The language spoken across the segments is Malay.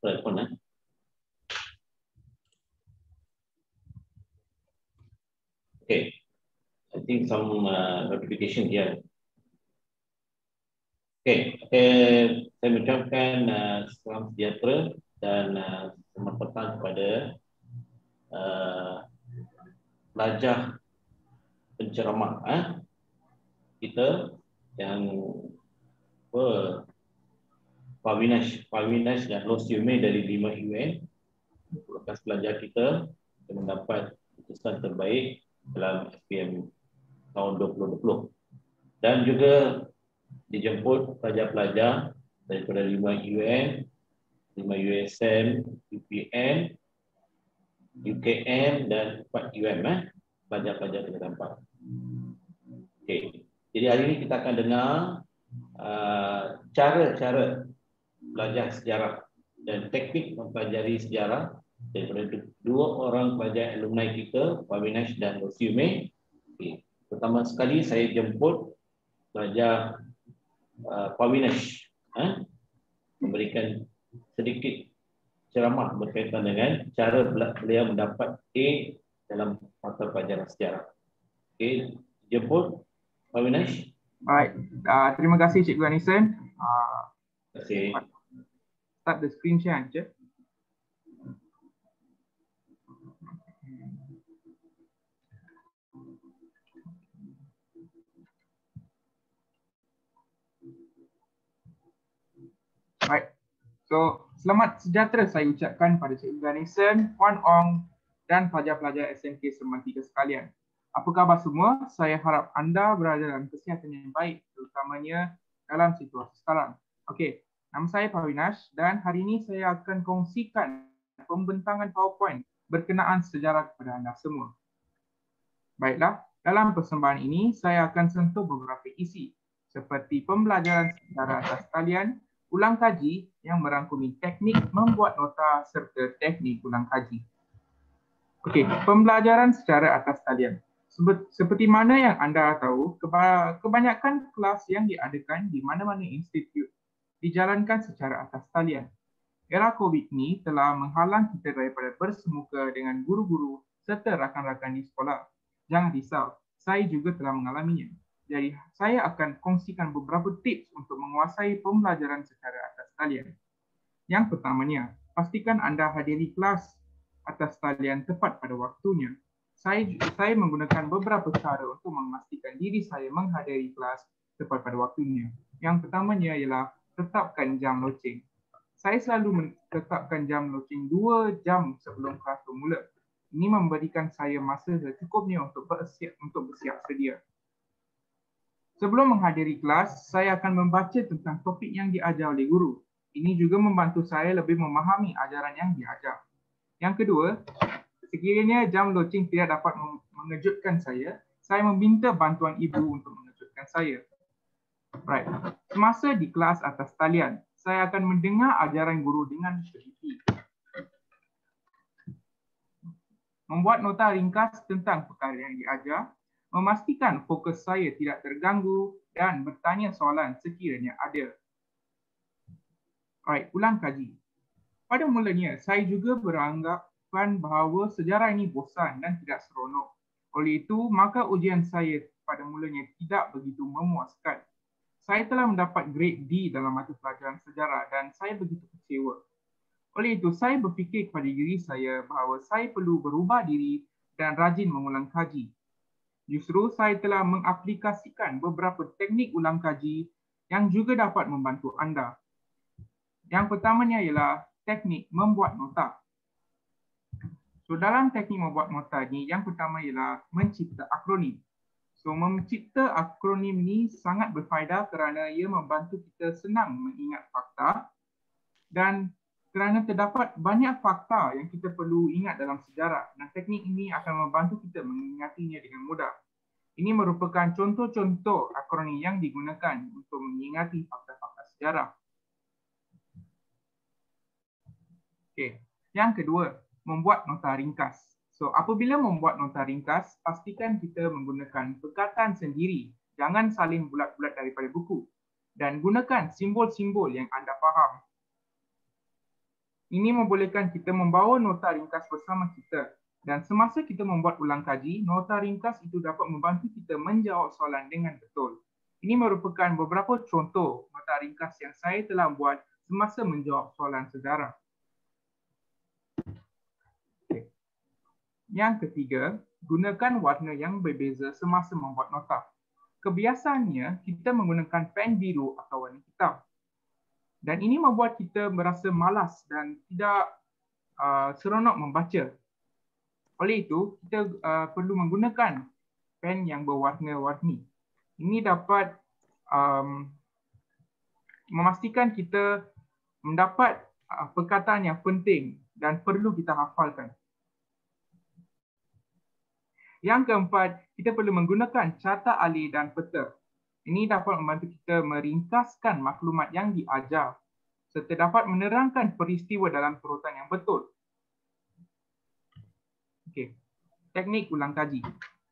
Telefon, Okay, I think some notification here. Okay, saya mengucapkan salam sejahtera dan selamat petang kepada pelajar penceramah kita yang Parvinesh dan Losyume dari 5 UN, bekas pelajar kita yang mendapat keputusan terbaik dalam SPM tahun 2020, dan juga dijemput pelajar-pelajar daripada 5 UN, 5 USM, UPN, UKM dan 4 UM, pelajar-pelajar kita dapat. Okey, jadi hari ini kita akan dengar cara-cara belajar sejarah dan teknik mempelajari sejarah daripada dua orang pelajar alumni kita, Parvinesh dan Losyume. Okay. Pertama sekali saya jemput pelajar Parvinesh memberikan sedikit ceramah berkaitan dengan cara beliau mendapat A dalam mata pelajaran sejarah. Okey, jemput Parvinesh. Alright, terima kasih Cikgu Anison. Terima kasih. Start the screen share je. Alright, so selamat sejahtera saya ucapkan pada Cikgu Anison, Puan Ong dan pelajar-pelajar SMK Seremban 3 sekalian. Apa khabar semua? Saya harap anda berada dalam kesihatan yang baik, terutamanya dalam situasi sekarang. Okey, nama saya Parvinesh dan hari ini saya akan kongsikan pembentangan PowerPoint berkenaan sejarah kepada anda semua. Baiklah, dalam persembahan ini saya akan sentuh beberapa isi seperti pembelajaran sejarah atas talian, ulang kaji yang merangkumi teknik membuat nota serta teknik ulang kaji. Okey, pembelajaran secara atas talian. Seperti mana yang anda tahu, kebanyakan kelas yang diadakan di mana-mana institut dijalankan secara atas talian. Era COVID ini telah menghalang kita daripada bersemuka dengan guru-guru serta rakan-rakan di sekolah. Jangan risau, saya juga telah mengalaminya. Jadi, saya akan kongsikan beberapa tips untuk menguasai pembelajaran secara atas talian. Yang pertamanya, pastikan anda hadiri kelas atas talian tepat pada waktunya. Saya menggunakan beberapa cara untuk memastikan diri saya menghadiri kelas tepat pada waktunya. Yang pertamanya ialah tetapkan jam loceng. Saya selalu menetapkan jam loceng 2 jam sebelum kelas bermula. Ini memberikan saya masa secukupnya untuk bersiap sedia. Sebelum menghadiri kelas, saya akan membaca tentang topik yang diajar oleh guru. Ini juga membantu saya lebih memahami ajaran yang diajar. Yang kedua, sekiranya jam loceng tidak dapat mengejutkan saya meminta bantuan ibu untuk mengejutkan saya. Right. Semasa di kelas atas talian, saya akan mendengar ajaran guru dengan teliti. Membuat nota ringkas tentang perkara yang diajar, memastikan fokus saya tidak terganggu dan bertanya soalan sekiranya ada. Right, ulang kaji. Pada mulanya, saya juga beranggapan bahawa sejarah ini bosan dan tidak seronok. Oleh itu, maka ujian saya pada mulanya tidak begitu memuaskan. Saya telah mendapat grade D dalam mata pelajaran sejarah dan saya begitu kecewa. Oleh itu, saya berfikir kepada diri saya bahawa saya perlu berubah diri dan rajin mengulang kaji. Justru, saya telah mengaplikasikan beberapa teknik ulang kaji yang juga dapat membantu anda. Yang pertamanya ialah teknik membuat nota. So, dalam teknik membuat nota ni, yang pertama ialah mencipta akronim. So, mencipta akronim ni sangat berfaedah kerana ia membantu kita senang mengingat fakta dan kerana terdapat banyak fakta yang kita perlu ingat dalam sejarah dan teknik ini akan membantu kita mengingatinya dengan mudah. Ini merupakan contoh-contoh akronim yang digunakan untuk mengingati fakta-fakta sejarah. Okey, yang kedua, membuat nota ringkas. So, apabila membuat nota ringkas, pastikan kita menggunakan perkataan sendiri. Jangan salin bulat-bulat daripada buku. Dan gunakan simbol-simbol yang anda faham. Ini membolehkan kita membawa nota ringkas bersama kita. Dan semasa kita membuat ulang kaji, nota ringkas itu dapat membantu kita menjawab soalan dengan betul. Ini merupakan beberapa contoh nota ringkas yang saya telah buat semasa menjawab soalan sejarah. Okay. Yang ketiga, gunakan warna yang berbeza semasa membuat nota. Kebiasaannya, kita menggunakan pen biru atau warna hitam. Dan ini membuat kita merasa malas dan tidak seronok membaca. Oleh itu, kita perlu menggunakan pen yang berwarna-warni. Ini dapat memastikan kita mendapat perkataan yang penting dan perlu kita hafalkan. Yang keempat, kita perlu menggunakan carta alih dan peta. Ini dapat membantu kita meringkaskan maklumat yang diajar serta dapat menerangkan peristiwa dalam turutan yang betul. Okey. Teknik ulang kaji.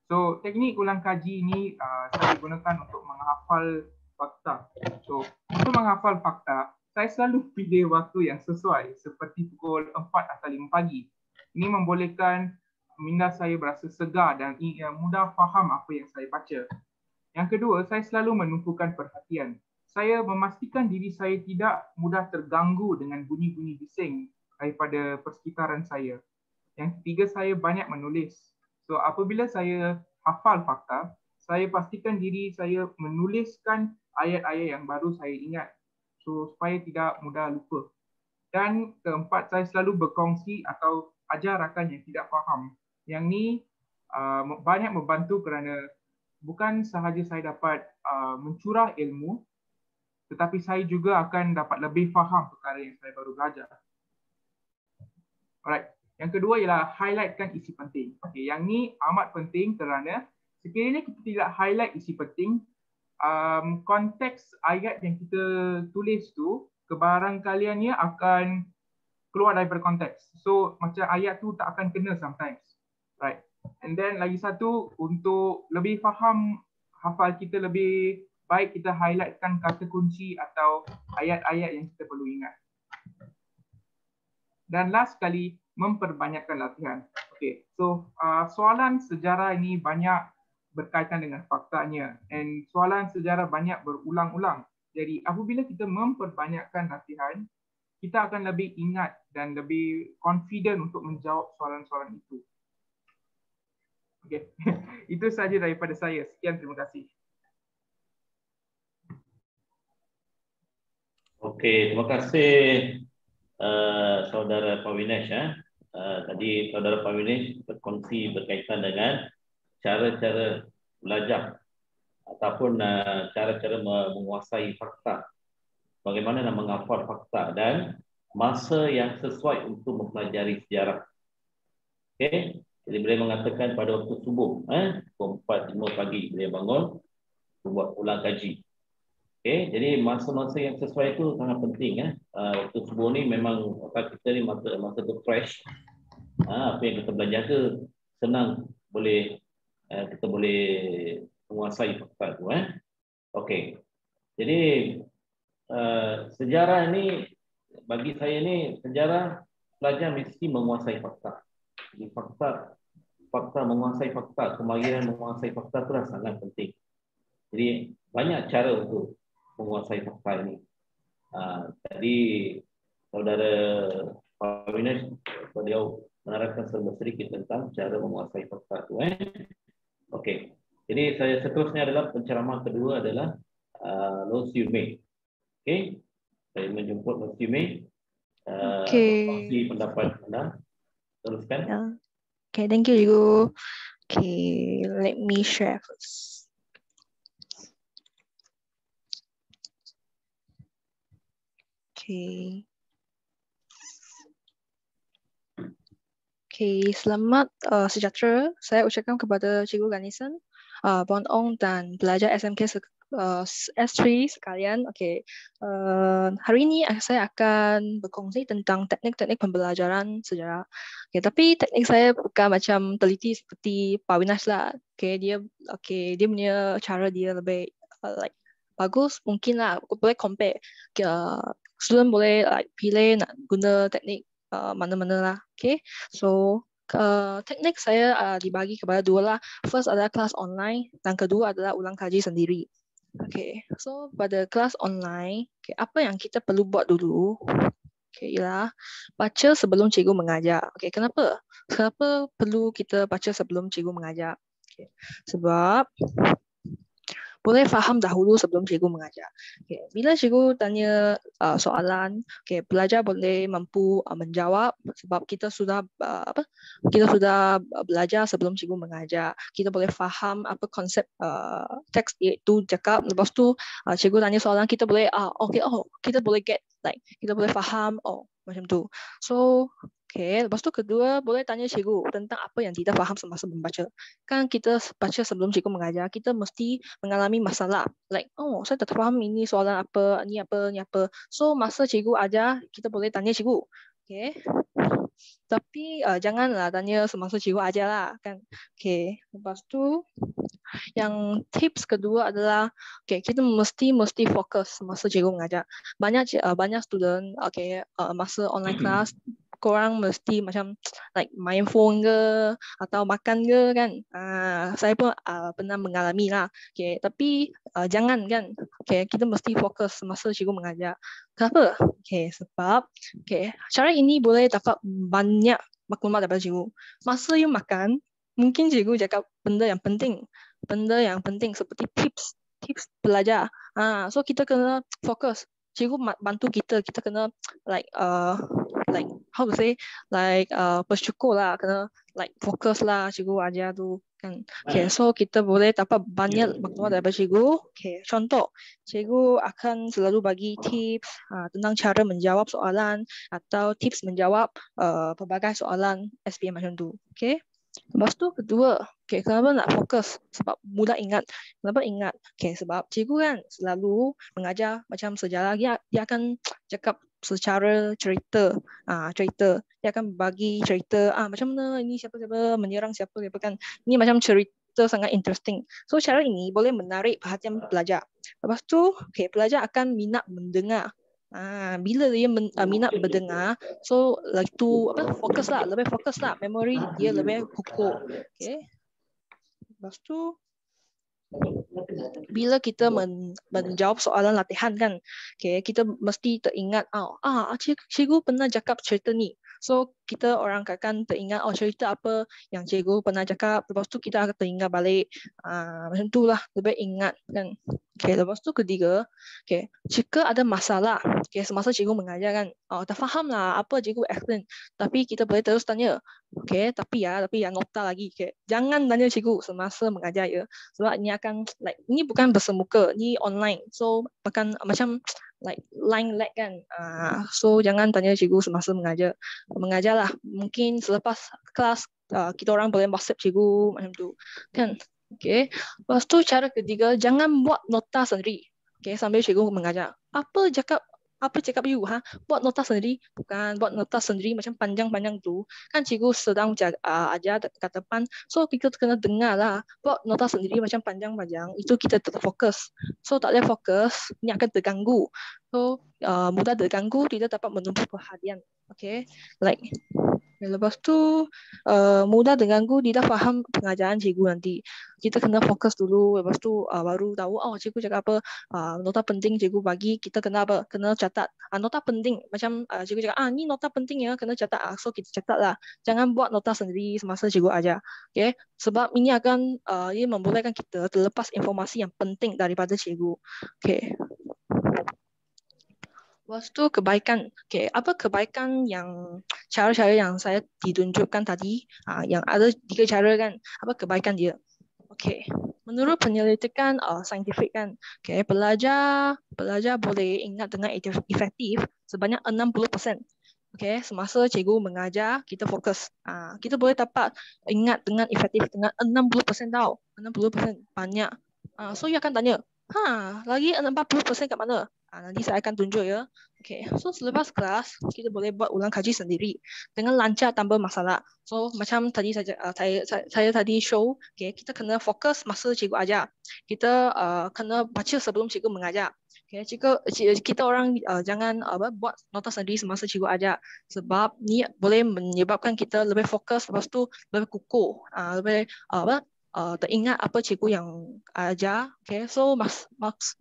So, teknik ulang kaji ini saya gunakan untuk menghafal fakta. So, untuk menghafal fakta, saya selalu pilih waktu yang sesuai seperti pukul 4 atau 5 pagi. Ini membolehkan minda saya berasa segar dan mudah faham apa yang saya baca. Yang kedua, saya selalu menumpukan perhatian. Saya memastikan diri saya tidak mudah terganggu dengan bunyi-bunyi bising daripada persekitaran saya. Yang ketiga, saya banyak menulis. So, apabila saya hafal fakta, saya pastikan diri saya menuliskan ayat-ayat yang baru saya ingat. So, supaya tidak mudah lupa. Dan keempat, saya selalu berkongsi atau ajar rakan yang tidak faham. Yang ni banyak membantu kerana bukan sahaja saya dapat mencurah ilmu, tetapi saya juga akan dapat lebih faham perkara yang saya baru belajar. Alright. Yang kedua ialah highlightkan isi penting. Okay, yang ni amat penting kerana sekiranya kita tidak highlight isi penting, konteks ayat yang kita tulis tu kebarangkaliannya akan keluar daripada konteks. So macam ayat tu tak akan kena sometimes. Right. And then lagi satu, untuk lebih faham hafal kita lebih baik, kita highlightkan kata kunci atau ayat-ayat yang kita perlu ingat. Dan last sekali, memperbanyakkan latihan. Okay, so soalan sejarah ini banyak berkaitan dengan faktanya, and soalan sejarah banyak berulang-ulang. Jadi apabila kita memperbanyakkan latihan, kita akan lebih ingat dan lebih confident untuk menjawab soalan-soalan itu. Okay. Itu sahaja daripada saya. Sekian, terima kasih. Okey, terima kasih saudara Pawinesh. Tadi saudara Pawinesh berkongsi berkaitan dengan cara-cara belajar ataupun cara-cara menguasai fakta. Bagaimana nak menghafal fakta dan masa yang sesuai untuk mempelajari sejarah. Okey. Jadi boleh mengatakan pada waktu subuh, pukul 4-5 pagi boleh bangun buat ulang kaji. Okey, jadi masa-masa yang sesuai itu sangat penting. Waktu subuh ni memang otak kita ni masa tu fresh. Apa yang kita belajar tu senang kita boleh menguasai fakta tu. Okey. Jadi sejarah ni bagi saya ni sejarah pelajar mesti menguasai fakta. Jadi fakta menguasai fakta, kemahiran menguasai fakta itu sangat penting. Jadi banyak cara untuk menguasai fakta ini. Tadi saudara Pawinesh beliau menerangkan sedikit tentang cara menguasai fakta itu. Okey. Jadi saya seterusnya adalah penceramah kedua adalah Lo Siu Mei. Okey. Saya menjemput Lo Siu Mei. Berkongsi pendapat anda. Teruskan. Okay, thank you, Cikgu. Okay, let me share first. Okay. Okay, selamat sejahtera. Saya ucapkan kepada Cikgu Ganesan, Puan Ong dan pelajar SMK S3 sekalian. Okay, hari ini saya akan berkongsi tentang teknik-teknik pembelajaran sejarah. Okay, tapi teknik saya bukan macam teliti seperti Pawinesh lah. Okay, dia punya cara dia lebih bagus mungkin lah. Boleh compare. Student boleh pilih nak guna teknik mana-mana lah. Okay, so teknik saya dibagi kepada dua lah. First adalah kelas online dan kedua adalah ulang kaji sendiri. Okay, so pada kelas online, okay, apa yang kita perlu buat dulu? Okay, ialah baca sebelum cikgu mengajar. Okay, kenapa? Kenapa perlu kita baca sebelum cikgu mengajar? Okay, sebab boleh faham dahulu sebelum cikgu mengajar. Okay. Bila cikgu tanya soalan, okay, pelajar boleh mampu menjawab sebab kita sudah belajar sebelum cikgu mengajar. Kita boleh faham apa konsep teks itu cakap. Lepas tu cikgu tanya soalan, kita boleh kita boleh get, like kita boleh faham macam tu. So lepas tu kedua, boleh tanya cikgu tentang apa yang tidak faham semasa membaca. Kan kita baca sebelum cikgu mengajar, kita mesti mengalami masalah. Like, saya tak faham ini soalan apa, ni apa. So, masa cikgu ajar, kita boleh tanya cikgu. Okay. Tapi janganlah tanya semasa cikgu ajar lah. Kan? Okay. Lepas tu, yang tips kedua adalah kita mesti fokus masa cikgu mengajar. Banyak student masa online class korang mesti macam like main phone ke atau makan ke kan. Saya pun pernah mengalami lah. Tapi jangan kan. Kita mesti fokus masa cikgu mengajar. Kenapa? Sebab cara ini boleh dapat banyak maklumat daripada cikgu. Masa you makan, mungkin cikgu cakap benda yang penting seperti tips belajar. So kita kena fokus. Cikgu bantu kita kena like how to say, like bersyukur lah, kena like fokus lah cikgu ajar tu kan. So kita boleh dapat banyak maklumat daripada cikgu. Contoh, cikgu akan selalu bagi tips tentang cara menjawab soalan atau tips menjawab pelbagai soalan SPM macam tu. Lepas tu kedua, kenapa nak fokus? Sebab mudah ingat. Kenapa ingat? Sebab cikgu kan selalu mengajar macam sejarah. Dia akan cakap secara cerita. Dia akan bagi cerita macam mana ini siapa menyerang siapa kan. Ini macam cerita sangat interesting. So cara ini boleh menarik perhatian pelajar. Lepas tu pelajar akan minat mendengar. Bila dia minat mendengar, so itu lebih fokus lah, memori dia lebih kukuh. Lepas tu bila kita menjawab soalan latihan kan, kita mesti teringat cikgu pernah cakap cerita ni. So kita orang akan teringat cerita apa yang cikgu pernah cakap. Lepas tu kita akan teringat balik. Macam tu lah, lebih ingat kan. Lepas tu ketiga, jika ada masalah semasa cikgu mengajar kan, tak faham lah apa cikgu explain, tapi kita boleh terus tanya. Tapi nota lagi. Jangan tanya cikgu semasa mengajar ya. Sebab ini akan like, ini bukan bersemuka, ni online. So macam like line lag kan. So jangan tanya cikgu semasa mengajar lah. Mungkin selepas kelas kita orang boleh WhatsApp cikgu macam tu kan. Lepas tu cara ketiga, jangan buat nota sendiri. Sambil cikgu mengajar. Apa cakap you? Buat nota sendiri? Bukan buat nota sendiri macam panjang-panjang tu. Kan cikgu sedang ajar kat depan. So kita kena dengar lah. Buat nota sendiri macam panjang-panjang. Itu kita tetap fokus. So tak boleh fokus, ini akan terganggu. So mudah terganggu, tidak dapat menumpuh perhatian. Like lepas tu mudah terganggu, tidak faham pengajaran cikgu nanti. Kita kena fokus dulu. Lepas tu baru tahu cikgu cakap apa. Nota penting cikgu bagi, kita kena apa? Kena catat. Nota penting macam cikgu cakap ni nota penting ya, kena catat. So kita catat lah. Jangan buat nota sendiri semasa cikgu ajar. Sebab ini akan ia membolehkan kita terlepas informasi yang penting daripada cikgu. Lepas tu kebaikan. Apa kebaikan yang cara-cara yang saya ditunjukkan tadi, yang ada 3 cara kan. Apa kebaikan dia? Menurut penyelidikan saintifik kan, pelajar boleh ingat dengan efektif sebanyak 60%. Semasa cikgu mengajar, kita fokus. Kita boleh dapat ingat dengan efektif dengan 60% tau. 60% banyak. So you akan tanya, lagi 40% kat mana? Nanti saya akan tunjuk ya. So selepas kelas, kita boleh buat ulang kaji sendiri dengan lancar tanpa masalah. So macam tadi saya tadi show, kita kena fokus masa cikgu ajar. Kita kena baca sebelum cikgu mengajar. Okay, kita orang jangan buat nota sendiri semasa cikgu ajar sebab ni boleh menyebabkan kita lebih fokus, lepas tu lebih kukuh, lebih teringat apa cikgu yang ajar. Okay, so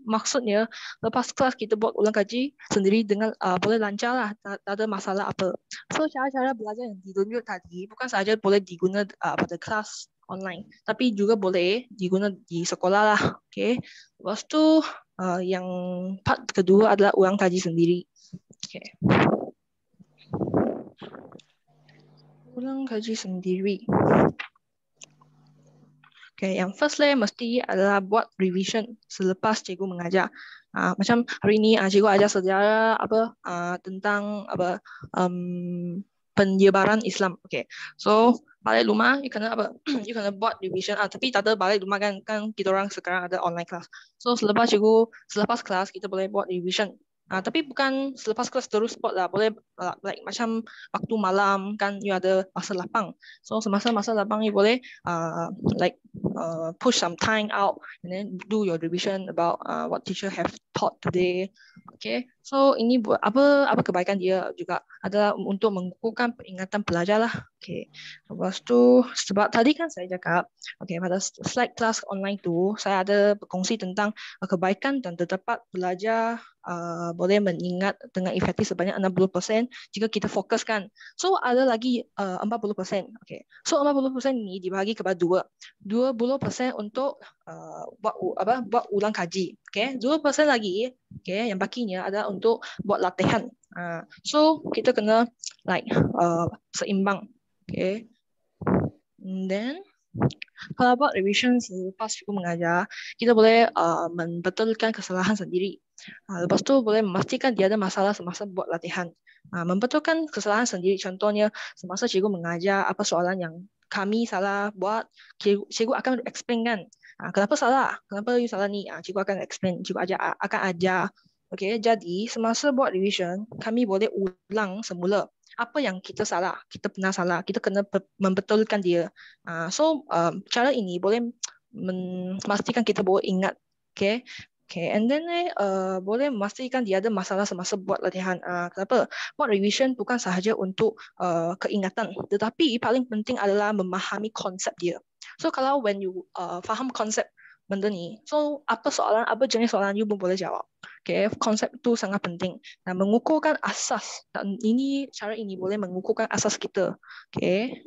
maksudnya lepas kelas kita buat ulang kaji sendiri dengan boleh lancar lah, tak ada masalah apa. So cara-cara belajar yang ditunjuk tadi bukan sahaja boleh digunakan pada kelas online, tapi juga boleh digunakan di sekolah lah. Okay, lepas tu yang part kedua adalah ulang kaji sendiri. Okay. Ulang kaji sendiri. Okay, yang first mesti adalah buat revision selepas cikgu mengajar. Macam hari ini cikgu ajar sejarah tentang penyebaran Islam. Okay, so balik rumah you kena you kena buat revision. Tapi tak ada balik rumah kan kita orang sekarang ada online class. So selepas kelas kita boleh buat revision. Tapi bukan selepas kelas terus buat lah, boleh like macam waktu malam kan you ada masa lapang. So semasa masa lapang you boleh push some time out and then do your revision about what teacher have taught today. Okay, so ini buat apa kebaikan dia juga adalah untuk mengukuhkan peringatan pelajar lah. Okay, lepas tu sebab tadi kan saya cakap, okay, pada slide kelas online tu saya ada berkongsi tentang kebaikan dan terdapat pelajar boleh mengingat dengan efektif sebanyak 60% jika kita fokuskan. So ada lagi 40%. Okay, so 40% ini dibagi kepada 20% untuk buat ulang kaji. Okay, 2% lagi, okay, yang bakinya adalah untuk buat latihan. So kita kena seimbang. Okay, and then kalau buat revision selepas cikgu mengajar, kita boleh membetulkan kesalahan sendiri. Lepas tu boleh memastikan dia ada masalah semasa buat latihan. Membetulkan kesalahan sendiri, contohnya semasa cikgu mengajar apa soalan yang kami salah buat, cikgu akan explain kan. Kenapa salah? Kenapa you salah ni? Cikgu akan explain, cikgu akan ajar. Okay, jadi semasa buat revision, kami boleh ulang semula apa yang kita salah, kita pernah salah, kita kena membetulkan dia. So cara ini boleh memastikan kita boleh ingat. Okay, and then boleh memastikan dia ada masalah semasa buat latihan. Kenapa? Buat revision bukan sahaja untuk keingatan, tetapi paling penting adalah memahami konsep dia. So kalau when you faham konsep benda ni, so apa jenis soalan you pun boleh jawab. Okay, konsep itu sangat penting. Mengukuhkan asas, dan cara ini boleh mengukuhkan asas kita. Okay.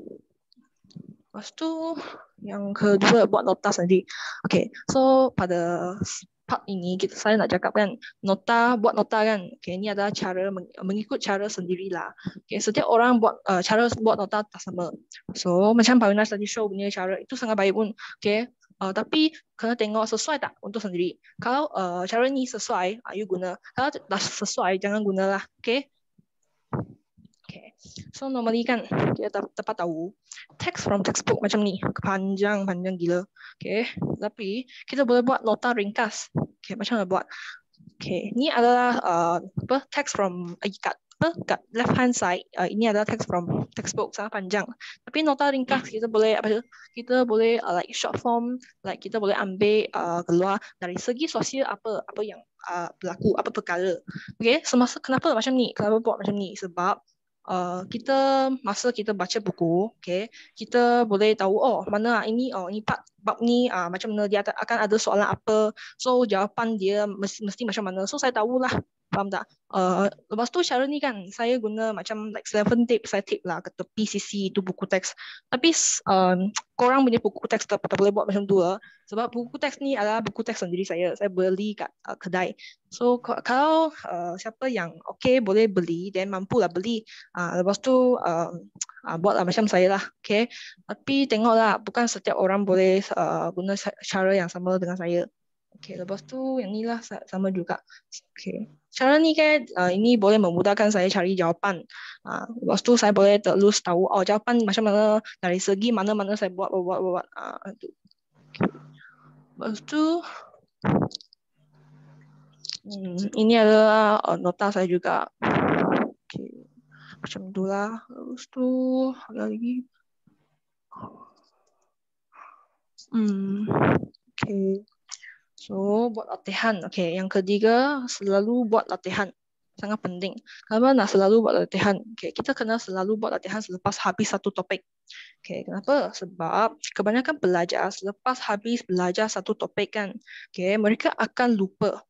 Lepas tu yang kedua buat nota sendiri. Okay, so pada part ini saya nak cakap kan buat nota kan. Okay, ini adalah cara mengikut cara sendirilah. Okay, setiap orang buat cara buat nota tak sama. So macam Pawina tadi show punya cara itu sangat baik pun. Okay. Tapi kena tengok sesuai tak untuk sendiri. Kalau cara ni sesuai, you guna. Kalau dah sesuai, jangan gunalah. Okay. Okay. So normally kan kita dapat tahu text from textbook macam ni panjang gila. Okay. Tapi kita boleh buat nota ringkas. Okay. Macam mana buat? Okay. Ni adalah text from kat left hand side. Ini adalah text from textbook sangat panjang. Tapi nota ringkas kita boleh like short form, like kita boleh ambil keluar dari segi sosial apa yang berlaku, apa perkara. Okay, kenapa macam ni? Kenapa buat macam ni? Sebab masa kita baca buku, okay, kita boleh tahu mana ini bab ni macam mana dia akan ada soalan apa, so jawapan dia mesti macam mana, so saya tahulah, faham tak? Lepas tu cara ni kan saya guna macam like 7 tape, saya tape lah ke tepi sisi tu buku teks. Tapi korang punya buku teks tak boleh buat macam tu lah. Sebab buku teks ni adalah buku teks sendiri saya beli kat kedai. So kalau siapa yang okay boleh beli, then mampulah beli. Lepas tu buatlah macam saya lah. Okay. Tapi tengoklah, bukan setiap orang boleh guna cara yang sama dengan saya. Okay, lepas tu yang ni lah sama juga. Okay. Cara ni kan ini boleh memudahkan saya cari jawapan. Lepas tu saya boleh terus tahu jawapan macam mana dari segi mana-mana saya buat. Okay. Lepas tu ini adalah nota saya juga. Okay. Macam itulah. Lepas tu ada lagi. Okay. So, buat latihan. Okay, yang ketiga, selalu buat latihan. Sangat penting. Kenapa nak selalu buat latihan? Okay, kita kena selalu buat latihan selepas habis satu topik. Okay, kenapa? Sebab kebanyakan pelajar selepas habis belajar satu topik kan, okay, mereka akan lupa.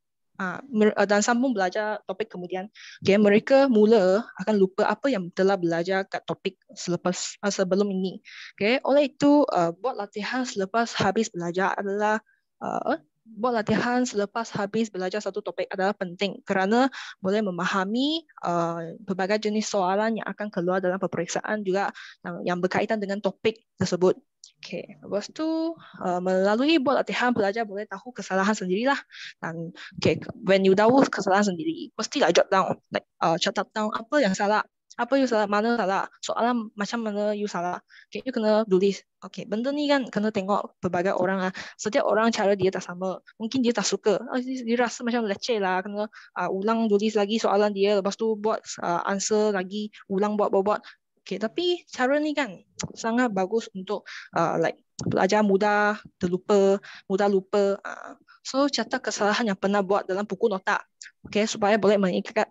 Dan sambung belajar topik kemudian, okay, mereka mula akan lupa apa yang telah belajar kat topik sebelum ini. Okay, oleh itu, buat latihan selepas habis belajar adalah buat latihan selepas habis belajar satu topik adalah penting kerana boleh memahami berbagai jenis soalan yang akan keluar dalam peperiksaan juga yang berkaitan dengan topik tersebut. Okay. Lepas tu, melalui buat latihan, pelajar boleh tahu kesalahan sendirilah. Dan okay, when you tahu kesalahan sendiri, pastilah jot down, like catat down apa yang salah, apa you salah, mana salah, soalan macam mana you salah. Okay, you kena tulis. Okay, benda ni kan kena tengok berbagai orang lah. Setiap orang cara dia tak sama. Mungkin dia tak suka. Dia rasa macam leceh lah. Kena ulang tulis lagi soalan dia. Lepas tu buat answer lagi. Ulang buat. Okay, tapi cara ni kan sangat bagus untuk like pelajar mudah terlupa, mudah lupa. So catat kesalahan yang pernah buat dalam buku nota. Okay, supaya boleh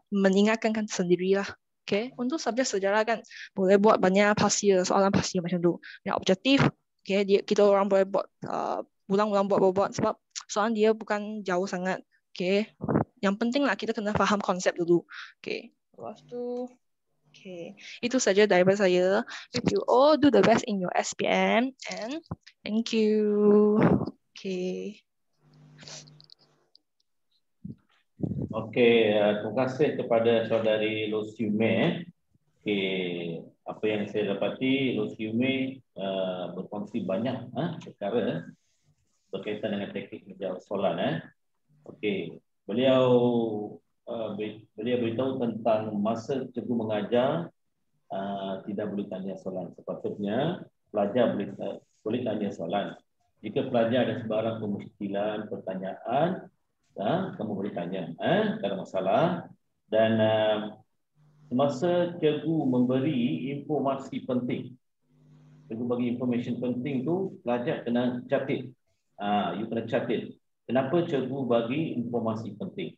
mengingatkan sendirilah. Okay, untuk subjek sejarah kan boleh buat banyak pasir, soalan pasir macam tu. Yang objektif, okay, kita orang boleh buat ulang-ulang buat sebab soalan dia bukan jauh sangat. Okay, yang penting lah kita kena faham konsep dulu. Okay, lepas tu, okay, itu saja daripada saya. If you all do the best in your SPM and thank you. Okay. Okey, terima kasih kepada saudari Losiume. Okey, apa yang saya dapati, Losiume berkongsi banyak perkara berkaitan dengan teknik menjawab soalan. Okey, beliau beritahu tentang masa cikgu mengajar tidak boleh tanya soalan. Sepatutnya pelajar boleh tanya soalan. Jika pelajar ada sebarang kemusykilan, pertanyaan, kamu boleh tanya, tak ada masalah. Dan semasa cikgu memberi informasi penting, cikgu bagi informasi penting tu, pelajar kena catat. You kena catat. Kenapa cikgu bagi informasi penting?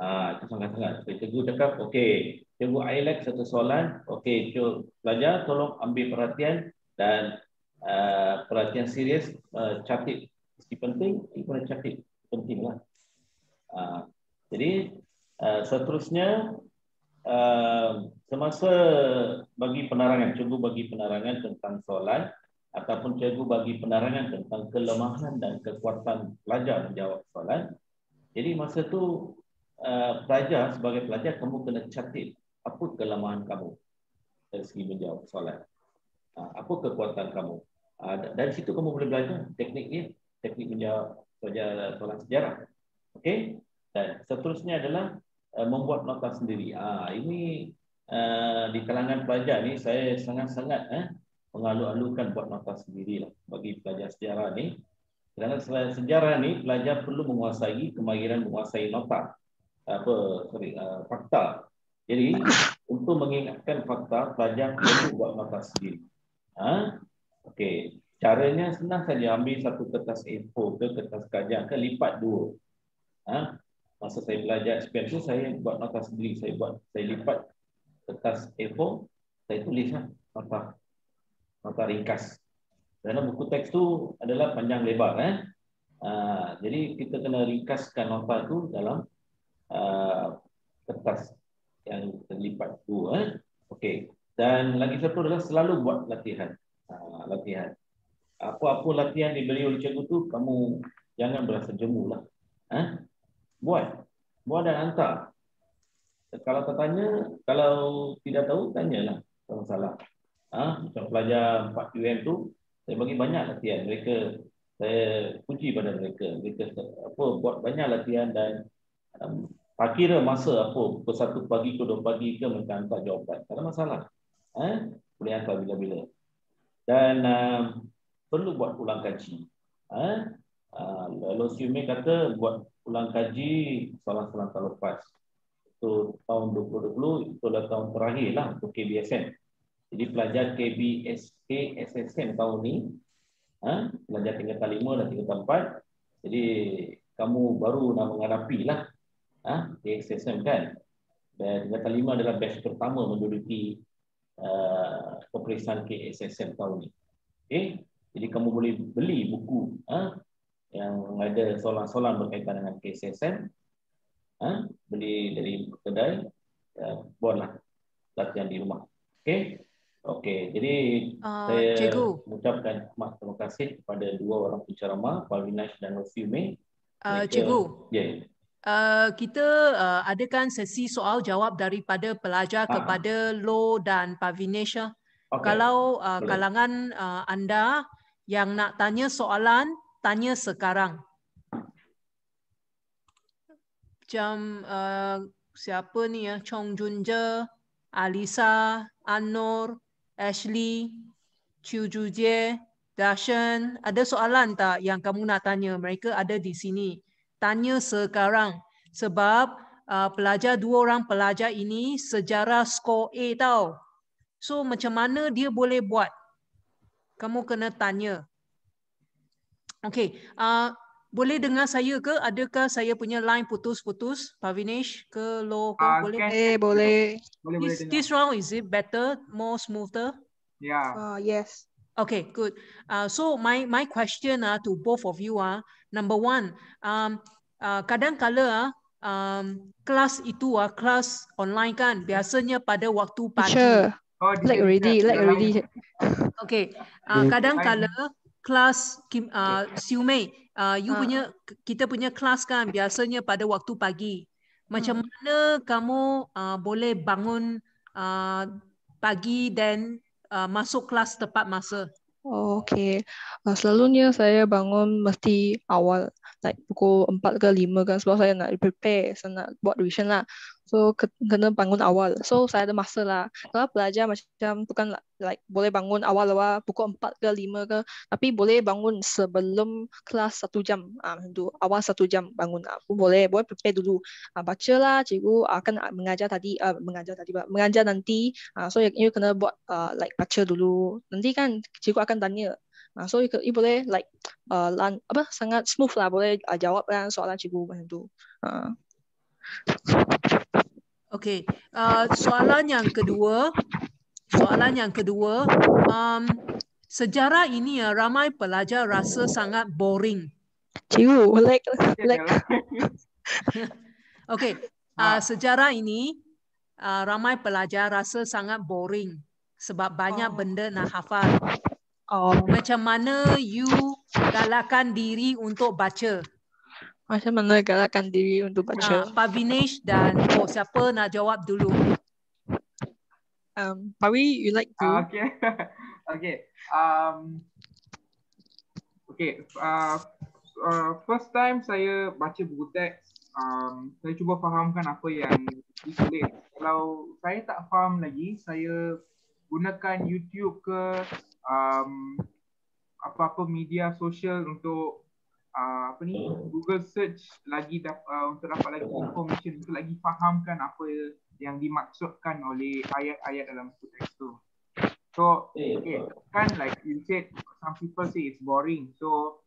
Itu sangat-sangat. Cikgu cakap, okey, cikgu highlight satu soalan, okey, pelajar tolong ambil perhatian dan perhatian serius, catat. Mesti penting, you kena catat. Pentinglah. Jadi seterusnya semasa bagi penerangan, cikgu bagi penerangan tentang soalan ataupun cikgu bagi penerangan tentang kelemahan dan kekuatan pelajar menjawab soalan. Jadi masa tu pelajar, sebagai pelajar kamu kena catat apa kelemahan kamu dari segi menjawab soalan, apa kekuatan kamu. Dari situ kamu boleh belajar teknik menjawab soalan sejarah. Okey, dan seterusnya adalah membuat nota sendiri. Ini di kalangan pelajar ni saya sangat-sangat mengalu-alukan buat nota sendirilah bagi pelajar sejarah ni. Kerana sejarah ni pelajar perlu menguasai kemahiran menguasai nota fakta. Jadi untuk mengingatkan fakta, pelajar perlu buat nota sendiri. Okey, caranya senang saja. Ambil satu kertas A4 ke kertas kajak ke, lipat dua. Masa saya belajar SPM tu, saya buat nota sendiri. Saya lipat kertas A4, saya tulis nota ringkas. Kerana buku teks tu adalah panjang lebar. Jadi kita kena ringkaskan nota tu dalam kertas yang terlipat tu. Okey. Dan lagi satu adalah selalu buat latihan. Latihan. Apa-apa latihan diberi oleh cikgu tu, kamu jangan berasa jemu lah. Buat dan hantar. Kalau tertanya, kalau tidak tahu, tanyalah. Tak masalah. Macam pelajar 4 UM tu, saya bagi banyak latihan. Saya puji pada mereka. Mereka buat banyak latihan dan tak kira masa apa, pukul 1 pagi ke 2 pagi ke, mereka hantar jawapan. Tak ada masalah. Boleh hantar bila-bila. Dan perlu buat ulang kaji. Lalu Siume kata buat ulang kaji soalan-soalan tahun lepas. Itu tahun 2020, itu adalah tahun terakhir lah untuk KBSN. Jadi pelajar KSSN tahun ni, pelajar tingkatan 5 dan tingkatan 4. Jadi kamu baru nak menghadapi lah KSSM kan. Dan tingkatan 5 adalah batch pertama menduduki peperiksaan KSSM tahun ni. Okay? Jadi kamu boleh beli buku yang ada soalan-soalan berkaitan dengan KSSM, beli dari kedai, buatlah latihan di rumah. Okay? Okey, jadi saya Cikgu mengucapkan terima kasih kepada dua orang penceramah, Parvinash dan Rofiume. Cikgu, ya. Kita adakan sesi soal jawab daripada pelajar kepada Lo dan Parvinash. Okay. Kalau Boleh. kalangan anda yang nak tanya soalan, tanya sekarang. Macam siapa ni ya? Chong Junje, Alisa, Anur, Ashley, Chiu Juje, Darshan, ada soalan tak yang kamu nak tanya? Mereka ada di sini. Tanya sekarang. Sebab dua orang pelajar ini sejarah skor A tau. So macam mana dia boleh buat? Kamu kena tanya. Okey, boleh dengar saya ke? Adakah saya punya line putus-putus? Parvinash ke Lo? Boleh? Boleh. This round, is it better? More smoother? Yeah. Yes. Okay, good. So my question to both of you number one, kadang-kala kelas itu kelas online kan biasanya pada waktu pagi. Teacher, like already. Okay, kadang-kala kelas Siumei, kita punya kelas kan biasanya pada waktu pagi. Macam mana kamu boleh bangun pagi dan masuk kelas tepat masa? Okay. Selalunya saya bangun mesti awal, like pukul 4 ke 5 kan, sebab saya nak prepare, saya nak buat revision lah. So kena bangun awal. So saya ada masa lah. Kalau belajar macam bukan like boleh bangun awal-awal pukul 4 ke 5 ke, tapi boleh bangun sebelum kelas 1 jam. Macam tu. Awal 1 jam bangun. Boleh prepare dulu. Baca lah, cikgu akan mengajar nanti. So you kena buat like baca dulu. Nanti kan cikgu akan tanya. So you boleh like sangat smooth lah, boleh jawab kan soalan cikgu macam tu. Okey, soalan yang kedua, sejarah ini ramai pelajar rasa sangat boring. Cikgu, like. Okey, sejarah ini ramai pelajar rasa sangat boring sebab banyak benda nak hafal. Macam mana you galakkan diri untuk baca? Macam mana galakkan diri untuk baca? Parvinash dan siapa nak jawab dulu? Parvi, you like to? First time saya baca buku teks, saya cuba fahamkan apa yang ditulis. Kalau saya tak faham lagi, saya gunakan YouTube ke apa-apa media sosial untuk Google search lagi untuk dapat lagi information, untuk lagi fahamkan apa yang dimaksudkan oleh ayat-ayat dalam buku teks tu. So, kan like you said, some people say it's boring. So,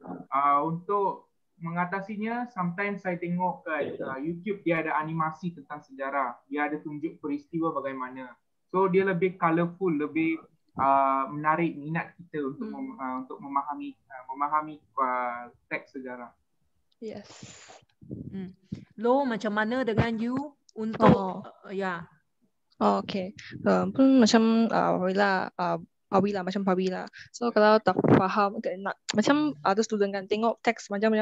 untuk mengatasinya, sometimes saya tengok kat YouTube dia ada animasi tentang sejarah. Dia ada tunjuk peristiwa bagaimana. So, dia lebih colourful, lebih menarik minat kita untuk memahami teks sejarah. Yes. Lo, macam mana dengan you untuk Okay. Pun macam Pawila macam Pawila. So kalau tak faham nak macam ada student kan tengok teks macam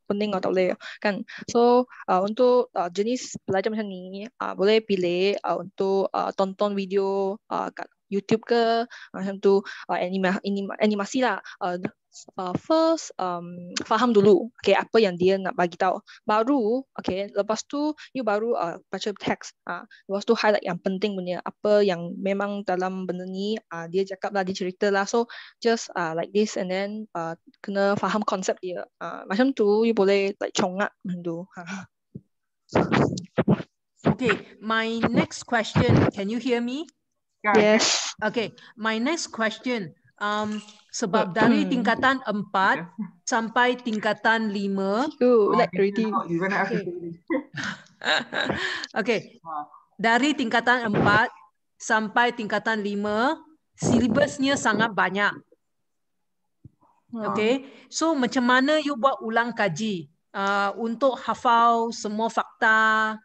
pening atau tak boleh kan. So untuk jenis belajar macam ni boleh pilih untuk tonton video kat YouTube ke macam tu, animasi lah. First faham dulu apa yang dia nak bagi tahu, baru lepas tu you baru baca teks, lepas tu highlight yang penting punya, apa yang memang dalam benda ni dia cakap lah, dia cerita lah. So just like this and then kena faham konsep dia, macam tu you boleh like congak macam tu. Okay, my next question, can you hear me? Yes. Okay, my next question, sebab dari tingkatan 4 sampai tingkatan 5. Like already. Okay. Dari tingkatan 4 sampai tingkatan 5, silibusnya sangat banyak. Okay. So macam mana you buat ulang kaji untuk hafal semua fakta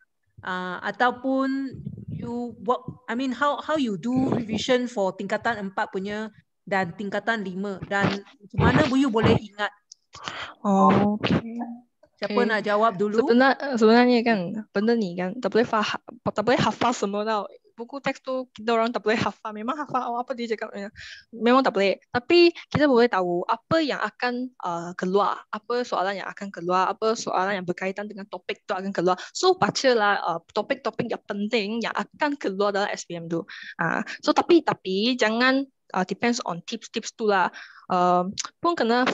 ataupun you buat, I mean how you do revision for tingkatan 4 punya dan tingkatan 5, dan macam mana you boleh ingat? Okay. Siapa nak jawab dulu? Sebenarnya kan benda ni kan tak boleh hafal semua tau. Buku teks tu kita orang tak boleh hafal. Memang hafal apa dia cakap memang tak boleh. Tapi kita boleh tahu apa yang akan keluar, apa soalan yang akan keluar, apa soalan yang berkaitan dengan topik tu akan keluar. So bacalah topik-topik yang penting yang akan keluar dalam SPM tu. So tapi jangan depends on tips-tips tu lah. Pun kena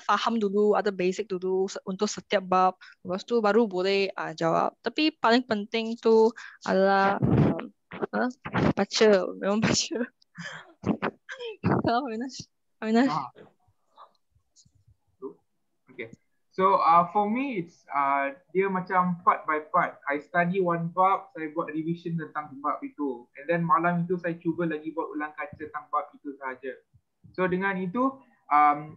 faham dulu, ada basic dulu untuk setiap bab. Lepas tu baru boleh jawab. Tapi paling penting tu adalah baca, memang baca. Avinash. Okay. So for me it's dia macam part by part. I study one bab, saya buat revision tentang bab itu. And then malam itu saya cuba lagi buat ulang kaji tentang bab itu sahaja. So dengan itu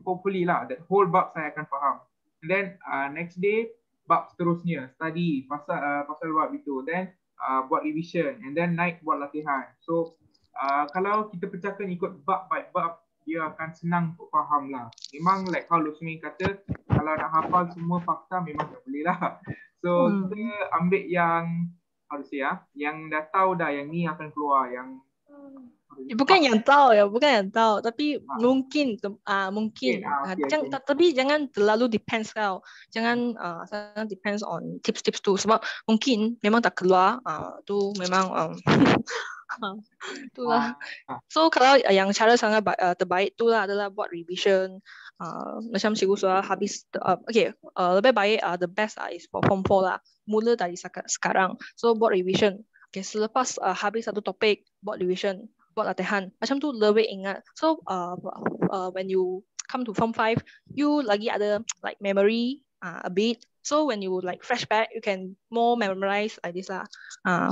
hopefully lah that whole bab saya akan faham. And then next day bab seterusnya study pasal bab itu. Then buat revision and then night buat latihan. So kalau kita pecahkan ikut bab by bab, dia akan senang untuk faham lah. Memang like how Lusmi kata, kalau nak hafal semua fakta memang tak boleh lah. So kita ambil yang yang dah tahu dah yang ni akan keluar, yang bukan yang tahu, tapi mungkin. Tapi jangan terlalu depends kau. Jangan depends on tips-tips tu, sebab mungkin memang tak keluar. Tu memang itulah. So kalau yang cara sangat terbaik tu lah adalah buat revision. Macam cikgu sudah habis. Lebih baik the best is for form 4 lah. Mula dari sekarang. So buat revision. Okay, selepas habis satu topik, buat revision, buat latihan. Macam tu lebih ingat. So when you come to form 5, you lagi ada like memory a bit. So when you like flashback, you can more memorize like this lah.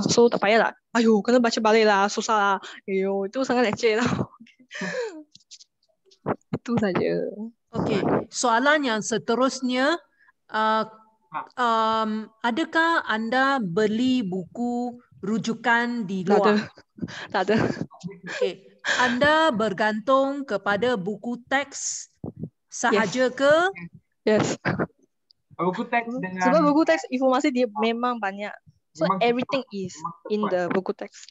So tak payah lah. Ayo, kena baca balik lah, susah lah. Ayo, itu sangat leceh lah. Itu saja. Okay, soalan yang seterusnya, adakah anda beli buku rujukan di luar? Tak ada. Okay. Anda bergantung kepada buku teks sahaja ke? Yes. Buku teks dengan sebab buku teks informasi dia memang banyak. So everything is in the buku teks.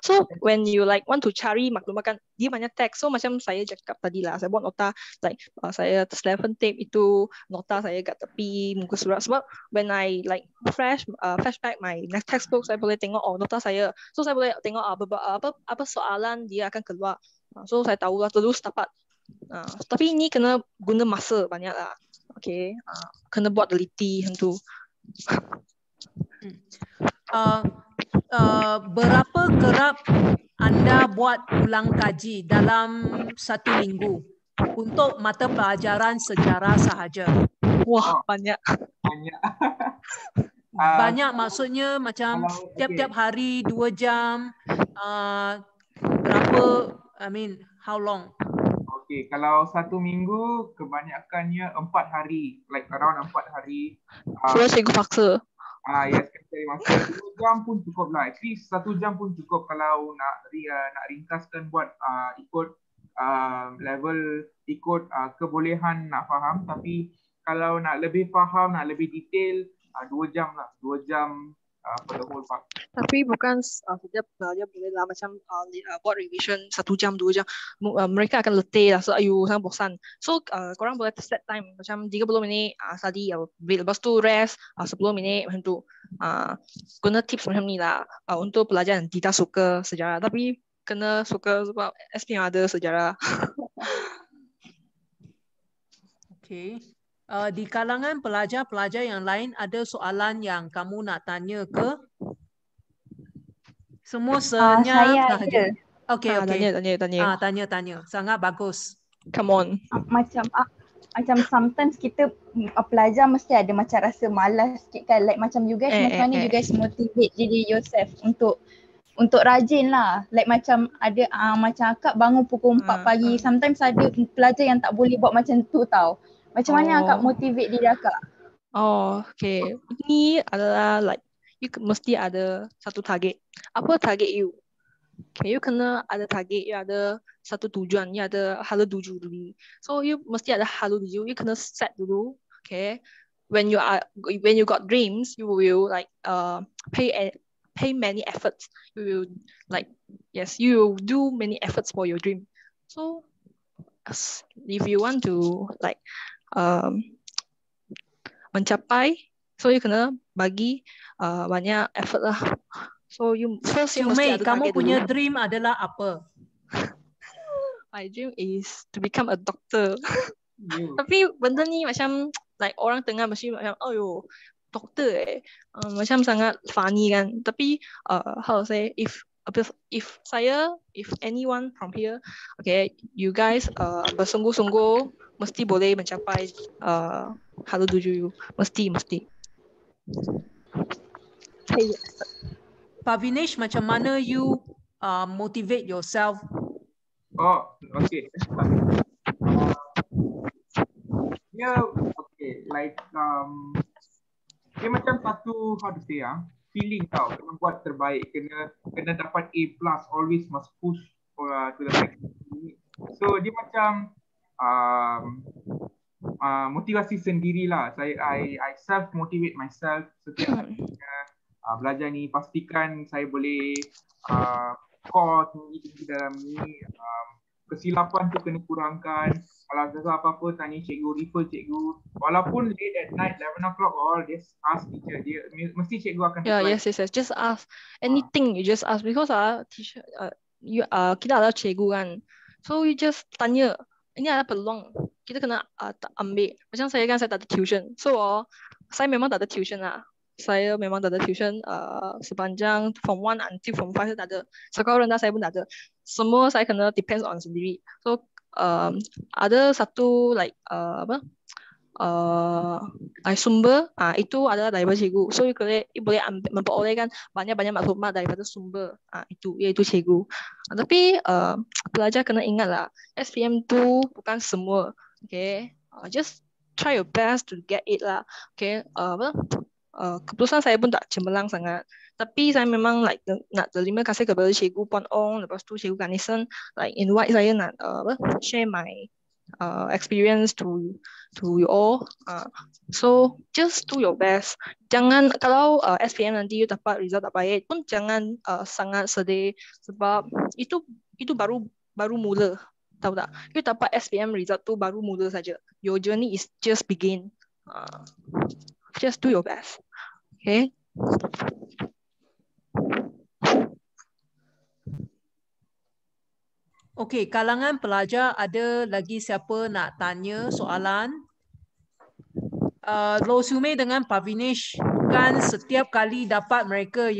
So when you like want to cari maklumat kan, dia banyak teks. So macam saya cakap tadi lah, saya buat nota like saya telephone tape itu, nota saya kat tepi muka surat. Sebab when I like flashback my next textbook, saya boleh tengok nota saya. So saya boleh tengok apa soalan dia akan keluar. So saya tahulah terus dapat. Tapi ini kena guna masa banyak lah. Okay, kena buat teliti tentu. Berapa kerap anda buat ulang kaji dalam satu minggu untuk mata pelajaran sejarah sahaja? Wah, banyak. Banyak maksudnya macam tiap-tiap hari 2 jam, berapa, I mean how long? Okay, kalau satu minggu kebanyakannya 4 hari, like around 4 hari. So cikgu paksa. Yes, cari masa 2 jam pun cukup lah. At least 1 jam pun cukup kalau nak ringkaskan buat ikut level, ikut kebolehan nak faham. Tapi kalau nak lebih faham, nak lebih detail, 2 jam lah. 2 jam for the whole part. Tapi bukan setiap pelajar boleh lah macam buat revision 1 jam, 2 jam. Mereka akan letih lah. So sangat bosan. So korang boleh set time macam 30 minit study, lepas tu rest 10 minit macam tu. Guna tips macam ni lah untuk pelajar yang tidak suka sejarah. Tapi kena suka sebab SPM ada sejarah. Okay. Di kalangan pelajar-pelajar yang lain, ada soalan yang kamu nak tanya ke? Semua senyap sahaja. Okay, okay. Tanya. Sangat bagus. Come on. Macam sometimes kita pelajar mesti ada macam rasa malas sikit kan. Like macam you guys macam mana you guys motivate diri yourself untuk rajin lah. Like macam ada macam akak bangun pukul 4 pagi. Sometimes ada pelajar yang tak boleh buat macam tu tau. Macam mana akak motivate diri akak? Oh, okay. Ini adalah like you mesti ada satu target. Apa target you? Okay, you kena ada target, you ada satu tujuan, you ada halu tuju dulu. So you mesti ada halu tuju, you kena set dulu. Okay, when you got dreams, you will like pay many efforts. You will like you will do many efforts for your dream. So if you want to like mencapai, so you kena bagi banyak effort lah. So you first you mesti ada kamu target punya dulu. dream adalah apa? My dream is to become a doctor. Tapi benda ni macam like orang tengah mesti macam doktor macam sangat funny kan. Tapi how to say, if anyone from here, okay, you guys bersungguh-sungguh mesti boleh mencapai halu tuju you. Mesti. Pavinesh, macam mana you motivate yourself? Oh, okay. Okay, like dia macam satu, how to say feeling tau, kena buat terbaik, kena dapat A+, always must push to the next. So dia macam motivasi sendirilah. I self motivate myself setiap hari belajar ni, pastikan saya boleh score tinggi dalam ni. Kesilapan tu kena kurangkan. Kalau ada apa-apa tanya cikgu, refer cikgu. Walaupun late at night 11 o'clock all, just ask teacher. Dia mesti cikgu akan reply. Yes. Just ask anything. You just ask because teacher kita adalah cikgu kan. So you just tanya. Ini ada peluang. Kita kena ambil. Macam saya kan, saya tak ada tuition. So saya memang tak ada tuition lah. Saya memang tak ada tuition sepanjang form 1 until form 5 saya tak ada. Sekolah rendah saya pun tak ada. Semua saya kena depends on sendiri. So ada satu like sumber itu adalah daripada cikgu. So you boleh memperolehkan banyak maklumat daripada sumber itu, iaitu cikgu. Tapi pelajar kena ingat lah, SPM tu bukan semua. Okay, just try your best to get it lah. Okay, keputusan saya pun tak cemerlang sangat. Tapi saya memang like nak terima kasih kepada cikgu Puan Ong, lepas tu cikgu Ganesan like invite saya nak share my experience to you all. So just do your best. Jangan, kalau SPM nanti you dapat result tak baik pun jangan sangat sedih, sebab itu baru mula. Tahu tak? You dapat SPM result tu baru mula saja. Your journey is just begin. Just do your best. Okay? Okay, kalangan pelajar ada lagi siapa nak tanya soalan? Lo Sume dengan Pavinesh kan setiap kali dapat mereka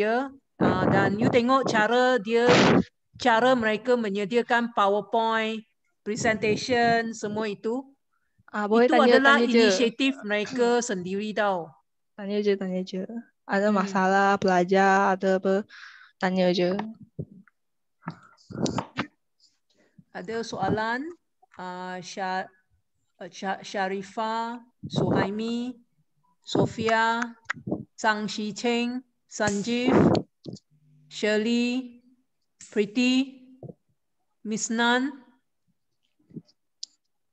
dan you tengok cara mereka menyediakan PowerPoint, presentation, semua itu. Boleh itu adalah inisiatif mereka sendiri tau. Tanya je. Ada masalah pelajar, ada apa, tanya je. Ada soalan Sharifah, Suhaimi, Sofia, Sang Shi Cheng, Sanjeev, Shirley, Preeti, Miss Nan,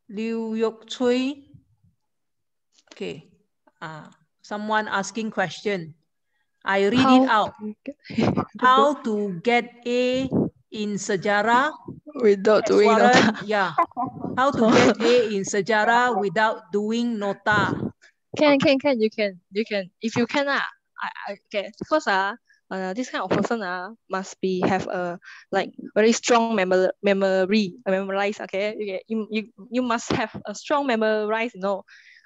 Liu Yok Chui. Okay. Someone asking question. I read it out. How to get A in sejarah without doing nota? Yeah. How to get A in sejarah without doing nota? Can. You can. If you can, okay. Because this kind of person must have a like very strong memorize. Okay. You must have a strong memorize.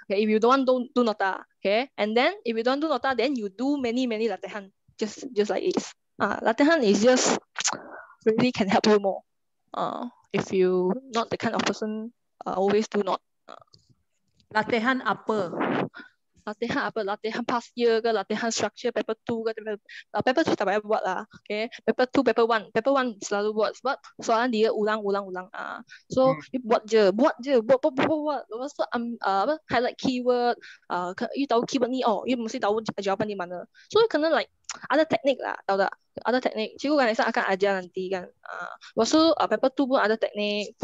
Okay, if you don't do nota, okay, and then if you don't do nota, then you do many latihan, just like this. Latihan is just really can help you more. If you not the kind of person always do not. Latihan apa? Latihan apa? Latihan past year ke, latihan structure paper 2 ke, paper 2 tak payah buat lah. Okay, paper 2, paper 1 selalu buat sebab soalan dia ulang. So you buat je. Lepas tu highlight keyword. You tahu keyword ni, you mesti tahu jawapan di mana. So kena like ada teknik lah, tahu tak? Ada teknik. Cikgu Ganesan akan ajar nanti kan. Lepas tu paper 2 pun ada teknik,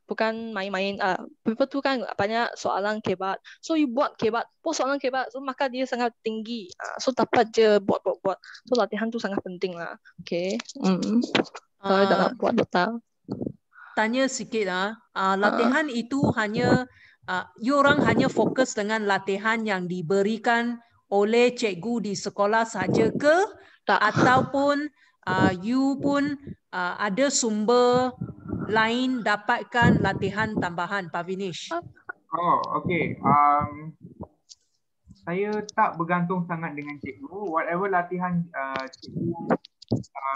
bukan main-main. Paper 2 kan banyak soalan kebat. So you buat kebat, soalan kebat, so maka dia sangat tinggi. So dapat je buat. So latihan tu sangat penting lah. Okay. Kalau tak nak buat betul. Tanya sikit latihan itu hanya you orang hanya fokus dengan latihan yang diberikan oleh cikgu di sekolah saja ke? Tak. Ataupun you pun ada sumber lain dapatkan latihan tambahan, Pak Vinish? Okay. Saya tak bergantung sangat dengan cikgu. Whatever latihan cikgu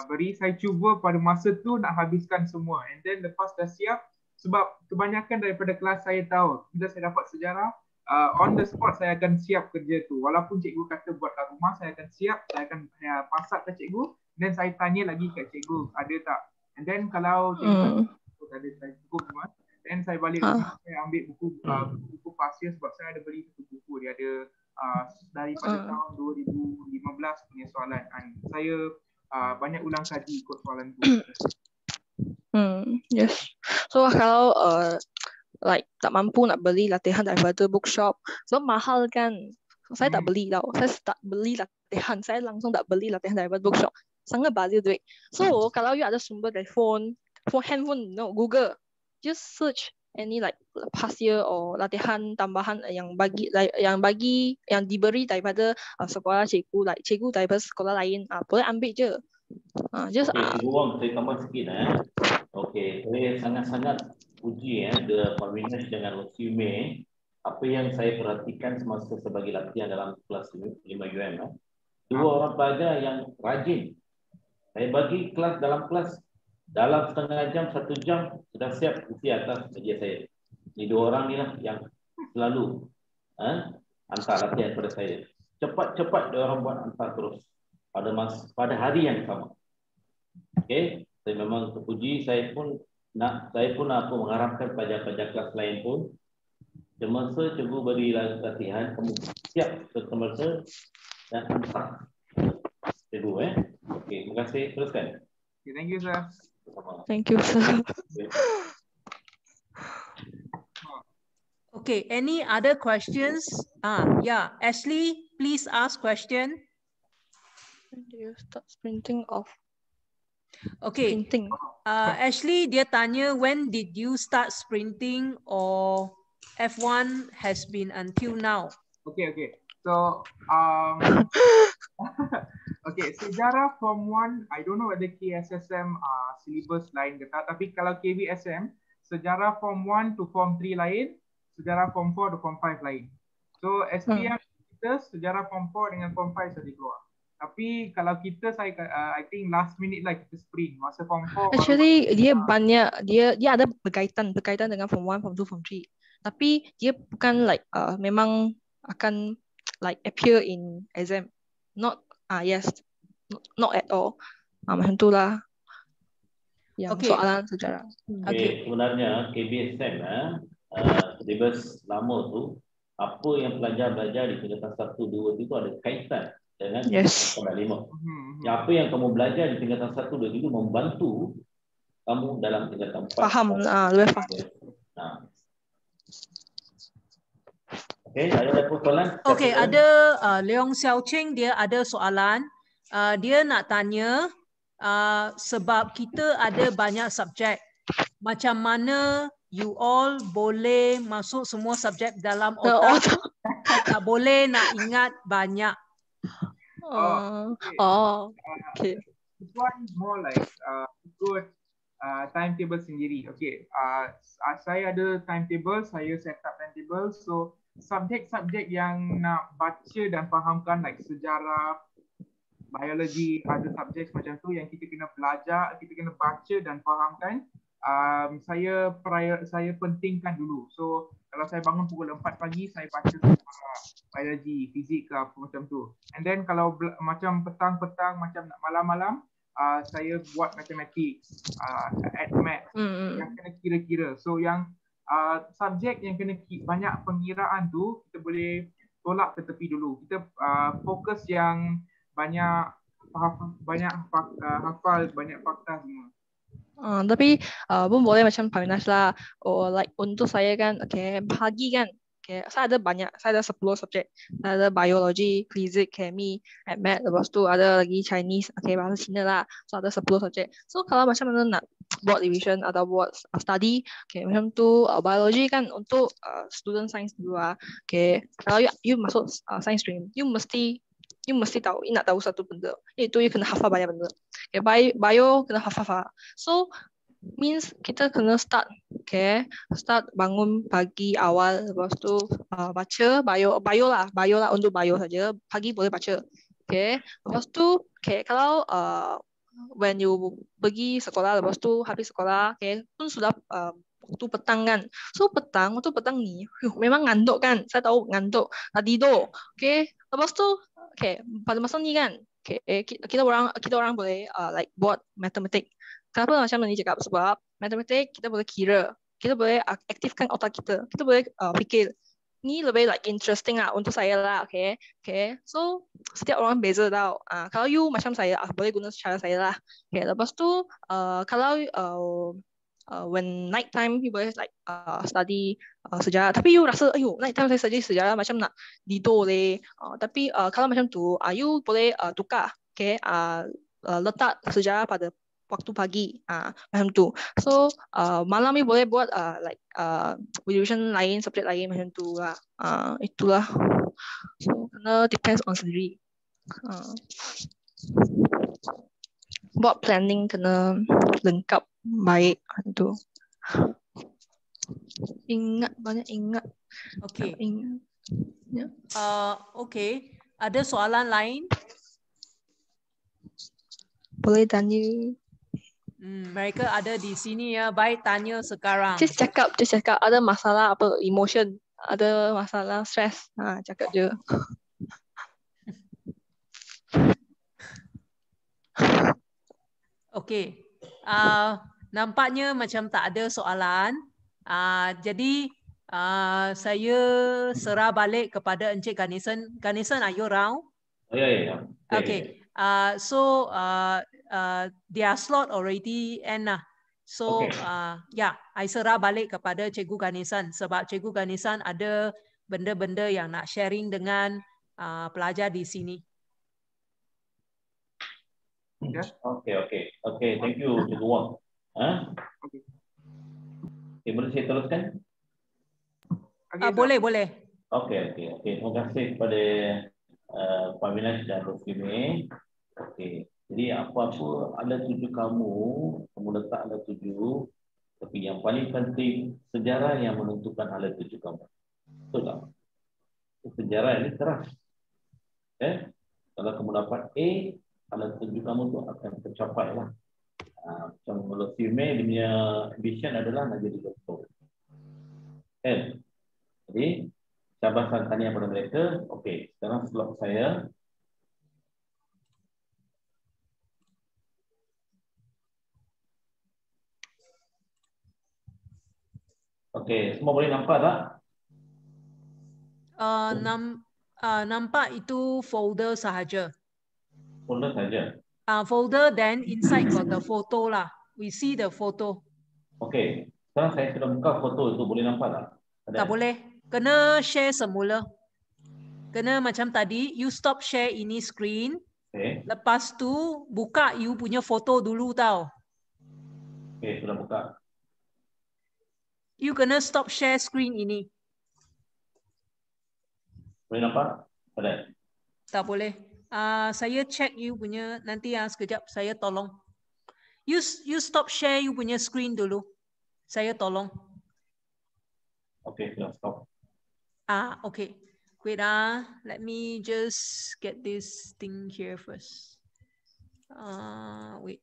beri, saya cuba pada masa tu nak habiskan semua. And then lepas dah siap, sebab kebanyakan daripada kelas saya tahu, bila saya dapat sejarah, on the spot saya akan siap kerja tu. Walaupun cikgu kata buat kat rumah, saya akan siap, saya akan pasak ke cikgu, then saya tanya lagi kat cikgu, ada tak? And then kalau cikgu ada saya cukup semua, then saya balik rumah, saya ambil buku pasir sebab saya ada beli satu buku, dia ada daripada tahun 2015 punya soalan. Saya banyak ulang kaji ikut soalan tu. Yes. So kalau like tak mampu nak beli latihan daripada bookshop, sebab mahal kan. Saya tak beli tau. Saya tak beli latihan. Saya langsung tak beli latihan daripada bookshop. Sangat bazir duit. So kalau you ada sumber dari handphone, Google, just search any like past year or latihan tambahan yang diberi daripada sekolah cikgu, like cikgu daripada sekolah lain, boleh ambil je. Cikgu Wong, saya tambah sikit Okay, saya sangat-sangat puji Pak Vinish dengan resume apa yang saya perhatikan semasa sebagai latihan dalam kelas 5 UM. Dua orang pelajar yang rajin. Saya bagi dalam kelas setengah jam, 1 jam sudah siap isi atas meja saya. Ini dua orang ni lah yang selalu hantar latihan pada saya. Cepat-cepat dia orang buat hantar terus pada hari yang sama. Okay, saya memang terpuji. Saya pun mengharapkan pelajar-pelajar kelas lain pun semasa cikgu beri latihan, kamu siap semasa dan hantar cikgu. Okay, terima kasih. Teruskan. Okay, thank you, sir. Thank you, sir. Okay, any other questions? Yeah, Ashley, please ask question. When do you start sprinting off? Okay, Ashley dia tanya, when did you start sprinting or F1 has been until now? Okay. So, okay, sejarah Form 1, I don't know whether KSSM syllabus lain ke tak, tapi kalau KVSM, sejarah Form 1 to Form 3 lain, sejarah Form 4 to Form 5 lain. So, SPM kita sejarah Form 4 dengan Form 5 saja keluar. Tapi kalau kita, I think last minute lah kita sprint masa Form 4. Actually, dia banyak, dia ada berkaitan dengan Form 1, Form 2, Form 3. Tapi dia bukan like memang akan like appear in exam. Not not at all. Macam tu lah. Yang soalan sejarah. Okay, sebenarnya KBSM syllabus lama tu, apa yang pelajar belajar di tingkatan 1, 2 itu ada kaitan dengan tingkatan 5. Apa yang kamu belajar di tingkatan 1, 2 itu membantu kamu dalam tingkatan 4. Faham, lebih faham. Okay, ada soalan? Okay, ada Leong Xiao Cheng, dia ada soalan. Dia nak tanya sebab kita ada banyak subjek. Macam mana you all boleh masuk semua subjek dalam otak? Tak boleh nak ingat banyak. Okay. This one more like good timetable sendiri. Okay, saya ada timetable, saya set up timetable. So subjek-subjek yang nak baca dan fahamkan like sejarah, biology, ada subjek macam tu yang kita kena belajar, kita kena baca dan fahamkan. Saya pentingkan dulu. So kalau saya bangun pukul 4 pagi, saya baca biology, fizik ke apa macam tu. And then kalau macam petang-petang, macam malam-malam, saya buat matematik, add math yang kena kira-kira. So yang subjek yang kena banyak pengiraan tu, kita boleh tolak ke tepi dulu. Kita fokus yang banyak hafal, banyak fakta semua. Tapi pun boleh macam Paminas lah. Like untuk saya kan, pagi kan, saya ada banyak, saya ada 10 subjek. Saya ada biology, fizik, chemi, math, lepas tu ada lagi Chinese, bahasa Cina lah. So ada 10 subjek. So kalau macam mana nak buat revision atau buat study, macam tu biology kan untuk student science dulu lah. Kalau you masuk science stream, you mesti tahu, you nak tahu satu benda. Itu you kena hafal banyak benda. Bio kena hafal. So means kita kena start bangun pagi awal, lepas tu baca bio lah untuk bio saja. Pagi boleh baca. Lepas tu kalau when you pergi sekolah, lepas tu habis sekolah, pun sudah waktu petang kan. So waktu petang ni memang ngantuk kan. Saya tahu ngantuk, nak tidur. Lepas tu pada masa ni kan, kita orang boleh like buat matematik. Kenapa macam ni cakap? Sebab matematik kita boleh kira, kita boleh aktifkan otak kita, kita boleh fikir. Ni lebih like interesting lah untuk saya lah, So setiap orang beza tau. Kalau you macam saya, boleh guna cara saya lah. Lepas tu kalau when night time you boleh like study sejarah. Tapi you rasa, night time saya study sejarah macam nak tidur leh. Tapi kalau macam tu, you boleh tukar, letak sejarah pada waktu pagi, macam tu. So malam ni boleh buat like revision lain, subjek lain macam tu lah. Itulah. So kena depends on sendiri. Buat planning kena lengkap baik tu. Banyak ingat. Okay. Ya. Okay. Ada soalan lain? Boleh tanya. Mereka ada di sini ya. Baik, tanya sekarang. Just cakap. Ada masalah apa? Emotion. Ada masalah stress. Cakap je. Okay. Nampaknya macam tak ada soalan. Jadi saya serah balik kepada Encik Ganesan. Ganesan, are you around? Ya. Okay. So their slot already end lah. So I serah balik kepada Cikgu Ganesan sebab Cikgu Ganesan ada benda-benda yang nak sharing dengan pelajar di sini. Okay. Thank you, Cikgu Wang. Boleh saya teruskan? Boleh. Okay. Terima kasih kepada Pak Minas dan Rufimi. Okay. Jadi apa-apa ada tuju kamu letak ada tuju, tapi yang paling penting sejarah yang menentukan ala tuju kamu. Betul tak? Sejarah ini keras. Kalau kamu dapat A, ala tuju kamu tu akan tercapai lah. Macam menurut Rufimi, dia punya ambition adalah nak jadi doktor. Jadi cabaran tanya kepada mereka. Okay, sekarang slot saya. Okey, semua boleh nampak tak? Nampak itu folder sahaja. Folder saja. Folder, then inside got the photo lah. We see the photo. Okey, sekarang saya sudah buka foto itu, boleh nampak tak? Tak boleh. Kena share semula. Kena macam tadi, you stop share ini screen. Okay. Lepas tu buka you punya foto dulu tau. Okey, sudah buka. You kena stop share screen ini. Boleh nampak? Ada? Tak boleh. Saya check you punya nanti sekejap saya tolong. You stop share you punya screen dulu. Saya tolong. Okey, sudah stop. Okay. Wait let me just get this thing here first. Wait.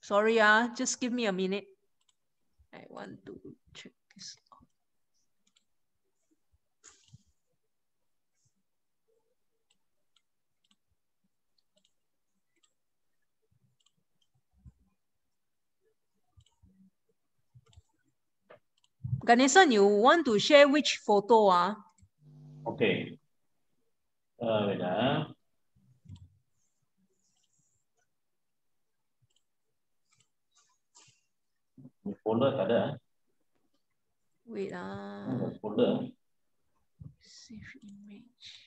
Sorry, just give me a minute. I want to check this out. Ganesan, you want to share which photo? Okay. Wait. Folder tak ada. Wait. Folder. Save image.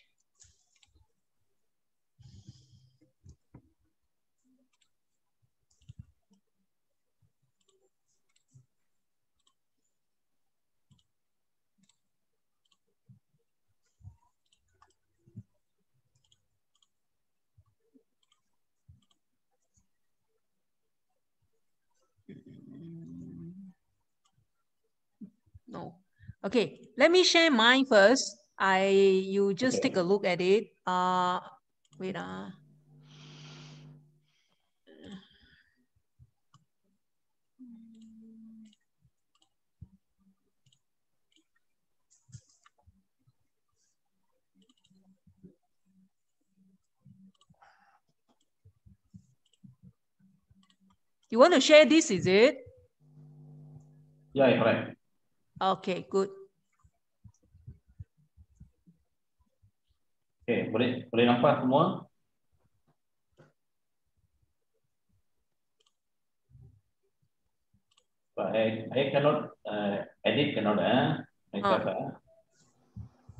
No. Okay, let me share mine first. You just take a look at it. Wait. You want to share this, is it? Yeah, correct. Okay, good. Okay, boleh nampak semua? But I cannot edit, cannot myself.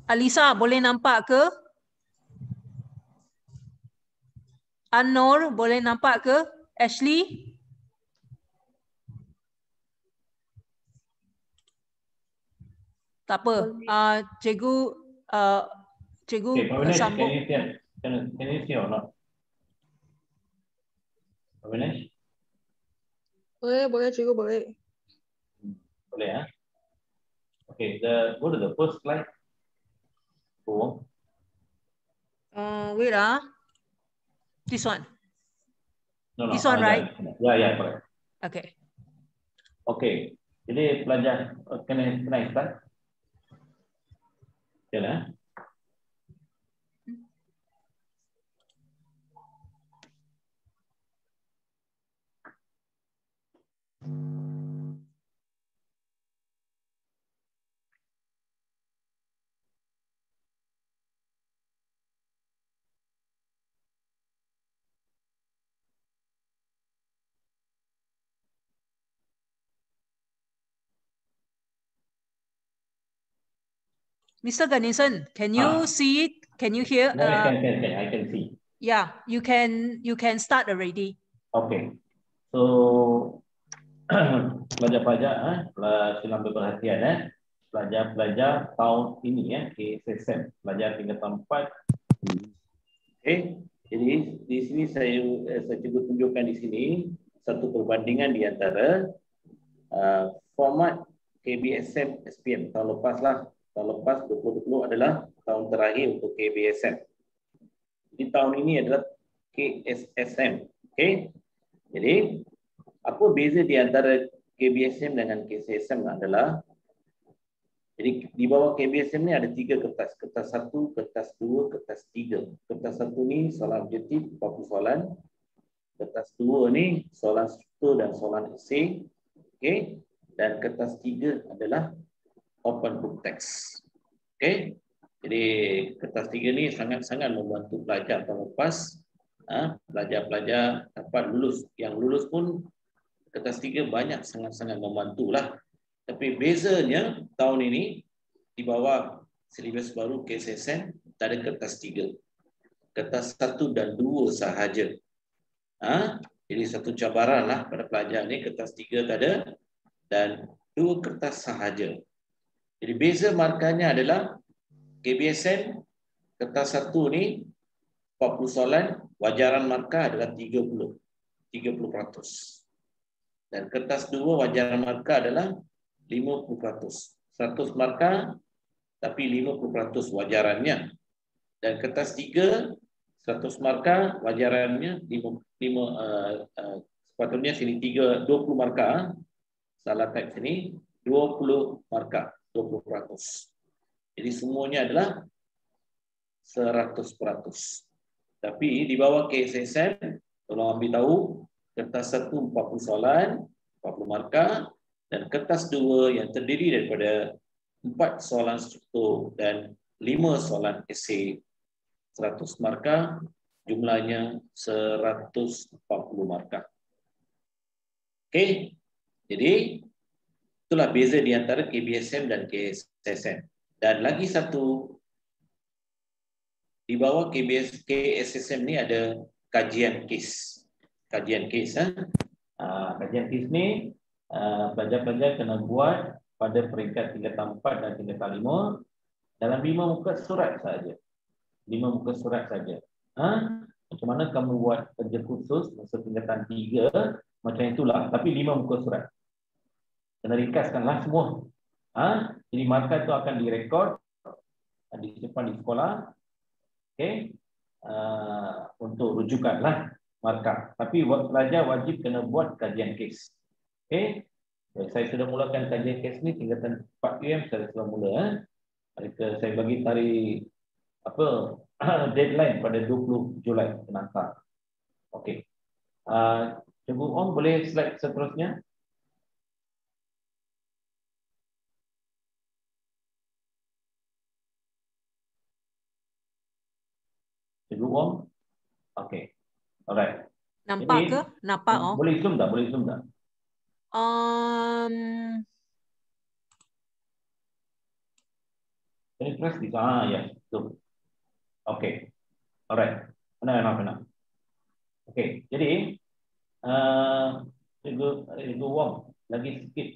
Alisa, boleh nampak ke? Anor, boleh nampak ke? Ashley? Tak apa. Cikgu Okay, Pavinesh, sambung. can you see or not? Pavinesh? Boleh, cikgu boleh. Boleh ya? Okay, go to the first slide. Go. Wait. This one. No, This one, right? Yeah, correct. Okay. Okay, jadi pelajar, can I start? Ya. Mr. Ganesan, can you see it? Can you hear? Yeah, I can see. Yeah, you can start already. Okay, so pelajar-pelajar, silakan berperhatian pelajar-pelajar tahun ini KSSM, pelajar tingkatan 4. Okay, jadi di sini saya cuba tunjukkan di sini satu perbandingan di antara format KBSM SPM tahun lepas lah. Tahun lepas 2020 adalah tahun terakhir untuk KBSM. Di tahun ini adalah KSSM. Okay, jadi apa beza di antara KBSM dengan KSSM adalah, jadi di bawah KBSM ni ada 3 kertas. Kertas 1, kertas 2, kertas 3. Kertas 1 ni soalan objektif 40 soalan. Kertas 2 ni soalan struktur dan soalan esei. Okay. Dan kertas 3 adalah open book text. Okay. Jadi kertas 3 ni sangat-sangat membantu pelajar tahun lepas. Pelajar-pelajar dapat lulus. Yang lulus pun kertas 3 banyak sangat-sangat membantulah. Tapi bezanya tahun ini di bawah silibus baru KSSM tak ada kertas 3. Kertas 1 dan 2 sahaja. Jadi satu cabaran lah pada pelajar ni, kertas 3 tak ada dan 2 kertas sahaja. Jadi beza markahnya adalah KBSM kertas 1 ni 40 soalan, wajaran markah adalah 30%. Dan kertas 2 wajaran markah adalah 50%. 100 markah tapi 50% wajarannya. Dan kertas 3 100 markah wajarannya sepatutnya sini 20 markah. Salah type sini 20 markah, 20%. Jadi semuanya adalah 100%. Tapi di bawah KSSN, tolong ambil tahu, kertas 1 40 soalan, 40 markah, dan kertas 2 yang terdiri daripada 4 soalan struktur dan 5 soalan esei 100 markah, jumlahnya 140 markah. Okey. Jadi itulah beza di antara KBSM dan KSSM. Dan lagi satu, di bawah KSSM ni ada kajian kes. Kajian kes. Kajian kes ni pelajar-pelajar kena buat pada peringkat tingkatan 4 dan tingkatan 5 dalam 5 muka surat saja. 5 muka surat saja. Macam mana kamu buat kerja khusus masa tingkatan 3, macam itulah. Tapi 5 muka surat. Kena ringkaskanlah semua. Jadi markah itu akan direkod, disimpan di sekolah. Okey. Untuk rujukanlah markah. Tapi pelajar wajib kena buat kajian kes. Okey. Saya sudah mulakan kajian kes ni tingkatan 4 PM saya sudah mula. Saya bagi tarikh deadline pada 20 Julai mendatang. Okey. Cikgu Ong boleh slide seterusnya? Cikgu Ong? Okey. Alright. Nampak Jadi, ke? Nampak Om? Boleh zoom tak? Boleh zoom tak? Can you press this? Ya. Zoom. Okey. Alright. Benar. Okey. Jadi, Cikgu Wong, lagi sikit.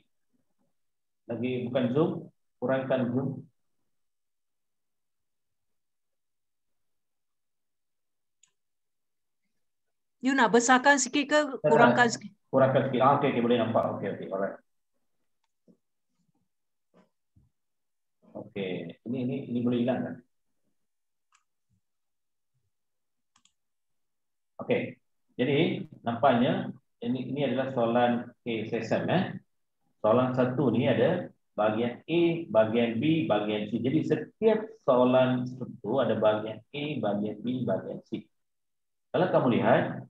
Lagi bukan zoom, kurangkan zoom. You nak besarkan sikit ke kurangkan sikit? Kurangkan sikit. Okey, boleh nampak. Okey. Alright. Okey. Ini boleh hilang kan? Okey. Jadi, nampaknya ini adalah soalan KSSM. Soalan 1 ni ada bahagian A, bahagian B, bahagian C. Jadi setiap soalan itu ada bahagian A, bahagian B, bahagian C. Kalau kamu lihat,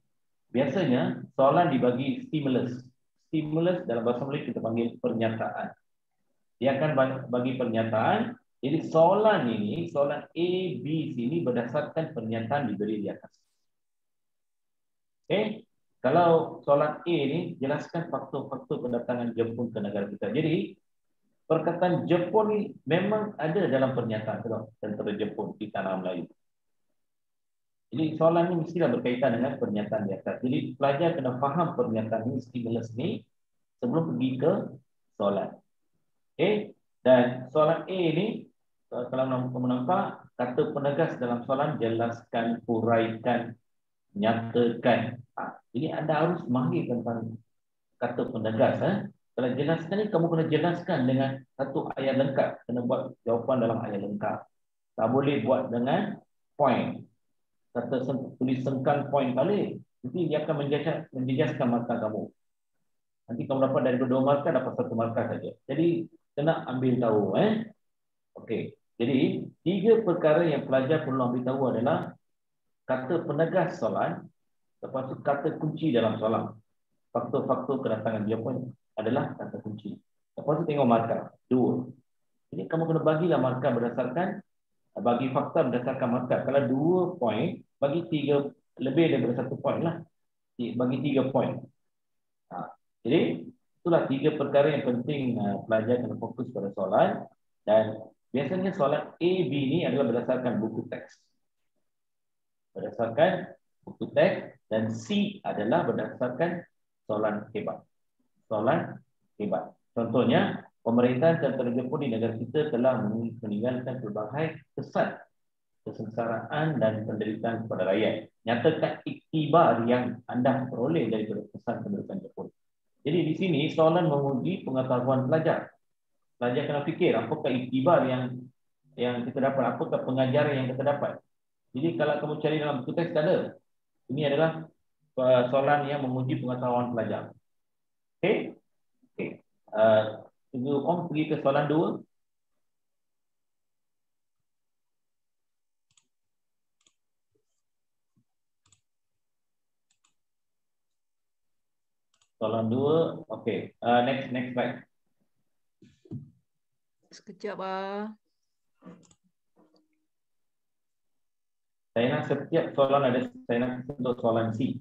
biasanya soalan dibagi stimulus. Stimulus dalam bahasa Melayu kita panggil pernyataan. Dia akan bagi pernyataan. Jadi soalan ini, soalan A, B, C ini berdasarkan pernyataan diberi di atas. Okey. Kalau soalan A ini jelaskan faktor-faktor kedatangan Jepun ke negara kita. Jadi perkataan Jepun ni memang ada dalam pernyataan tentera Jepun di tanah Melayu. Jadi soalan ini mestilah berkaitan dengan pernyataan di atas. Jadi pelajar kena faham pernyataan ini, stimulus ni sebelum pergi ke soalan. Okey. Dan soalan A ini, kalau kamu nampak, kata penegas dalam soalan jelaskan, huraikan, nyatakan. Jadi anda harus mahir tentang kata penegas. Kalau jelaskan ni, kamu kena jelaskan dengan satu ayat lengkap. Kena buat jawapan dalam ayat lengkap. Tak boleh buat dengan point. Kata tulis sengkang point balik. Nanti dia akan menjejaskan markah kamu. Nanti kamu dapat dari 2 markah, dapat 1 markah saja. Jadi kena ambil tahu. Okey. Jadi 3 perkara yang pelajar perlu ambil tahu adalah kata penegas soalan, lepas tu kata kunci dalam soalan. Faktor-faktor kedatangan dia pun adalah kata kunci. Lepas tu tengok markah. 2. Jadi kamu kena bagilah markah berdasarkan, bagi fakta berdasarkan markah. Kalau 2 poin, bagi 3, lebih daripada 1 poin lah. Bagi 3 poin. Jadi itulah 3 perkara yang penting pelajar kena fokus pada soalan. Dan biasanya soalan A, B ni adalah berdasarkan buku teks. Berdasarkan buku teks. Dan C adalah berdasarkan soalan hebat. Soalan hebat. Contohnya, pemerintahan tentera Jepun di negara kita telah meninggalkan pelbagai kesan kesengsaraan dan penderitaan kepada rakyat. Nyatakan iktibar yang anda peroleh daripada kesan penderitaan Jepun. Jadi di sini soalan menguji pengetahuan pelajar. Pelajar kena fikir apakah iktibar yang kita dapat, apakah pengajaran yang kita dapat. Jadi kalau kamu cari dalam buku teks ada. Ini adalah soalan yang menguji pengetahuan pelajar. Okey? Okey. Tunggu Om pergi ke soalan 2. Soalan 2. Okey. Next slide. Sekejap Saya nak setiap soalan ada saya nak untuk soalan C.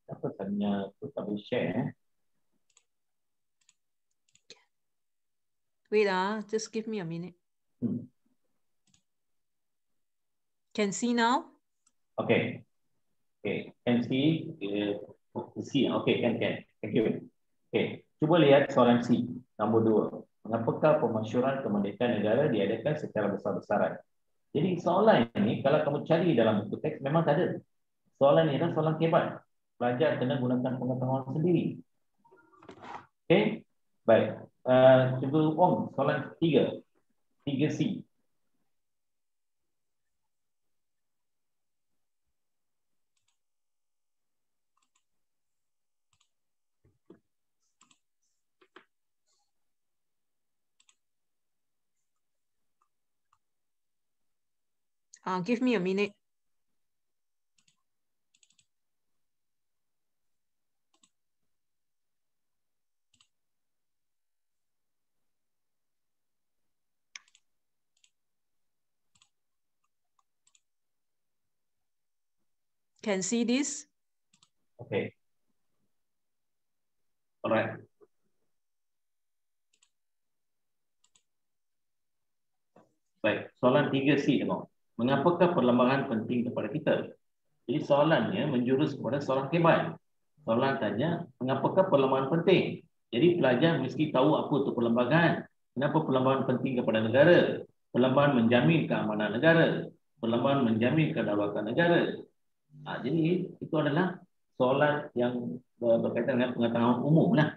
Apa tanya tu tak boleh share. Wait, just give me a minute. Can see now? Okay. Can see. C. Okay, can. Thank you. Okay. Cuba lihat soalan C. Nombor 2. Mengapakah pemasyuran kemerdekaan negara diadakan secara besar-besaran? Jadi soalan ini kalau kamu cari dalam buku teks memang tak ada. Soalan ini adalah soalan kebat. Pelajar kena gunakan pengetahuan sendiri. Okay. Baik. Cuba Om, soalan 3. 3C. Give me a minute. Can see this? Okay. Alright. Baik, soalan 3C tengok. Mengapakah perlembagaan penting kepada kita? Jadi soalannya menjurus kepada soalan kebat. Soalan tanya, mengapakah perlembagaan penting? Jadi pelajar mesti tahu apa itu perlembagaan. Kenapa perlembagaan penting kepada negara? Perlembagaan menjamin keamanan negara. Perlembagaan menjamin kedaulatan negara. Jadi itu adalah soalan yang berkaitan dengan pengetahuan umum lah.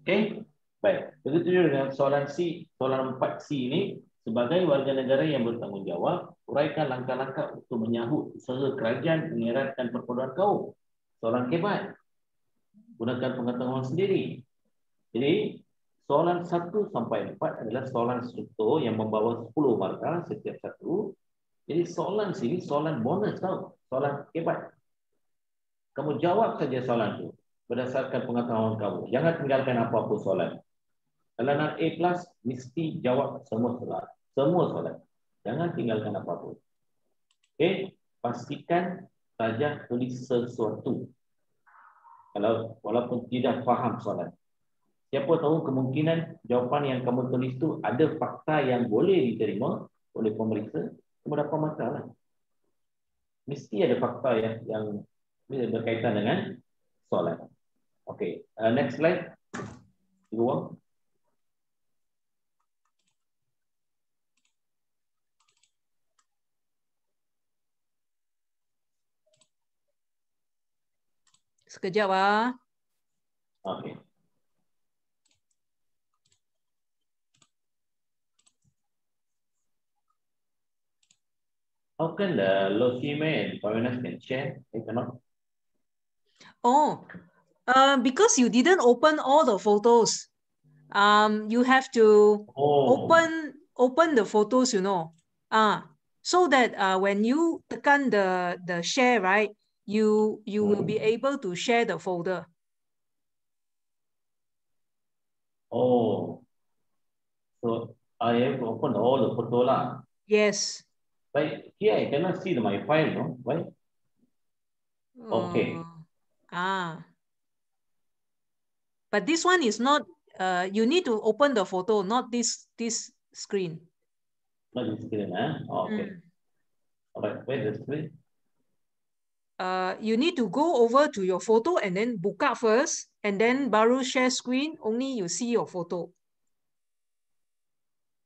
Okey? Baik. Begitu juga dengan soalan C, soalan 4C ini, sebagai warga negara yang bertanggungjawab, uraikan langkah-langkah untuk menyahut usaha kerajaan mengeratkan perpaduan kaum. Soalan kebat. Gunakan pengetahuan sendiri. Jadi, soalan 1 sampai 4 adalah soalan struktur yang membawa 10 markah setiap satu. Jadi, soalan sini soalan bonus tau. Soalan kebat. Kamu jawab saja soalan itu berdasarkan pengetahuan kamu. Jangan tinggalkan apa-apa soalan. Kalau nak A+, mesti jawab semua soalan. Semua soalan. Jangan tinggalkan apa-apa. Okey, pastikan saja tulis sesuatu. Kalau walaupun tidak faham soalan. Siapa tahu kemungkinan jawapan yang kamu tulis itu ada fakta yang boleh diterima oleh pemeriksa, kamu dapat masalah. Mesti ada fakta yang berkaitan dengan soalan. Okey, next slide. Dua. Sekejap Okey. How can the Losime and foreigners can share? They cannot. Oh, because you didn't open all the photos. You have to open the photos, you know. So that when you tekan the share, right, you will be able to share the folder. Oh. So I have to open all the photo lah. Yes. But here I cannot see my file, no? Why? Okay. But this one is not. You need to open the photo, not this screen. Not this screen, huh? Oh, okay. Alright, where's the screen? you need to go over to your photo and then buka first, and then baru share screen, only you see your photo.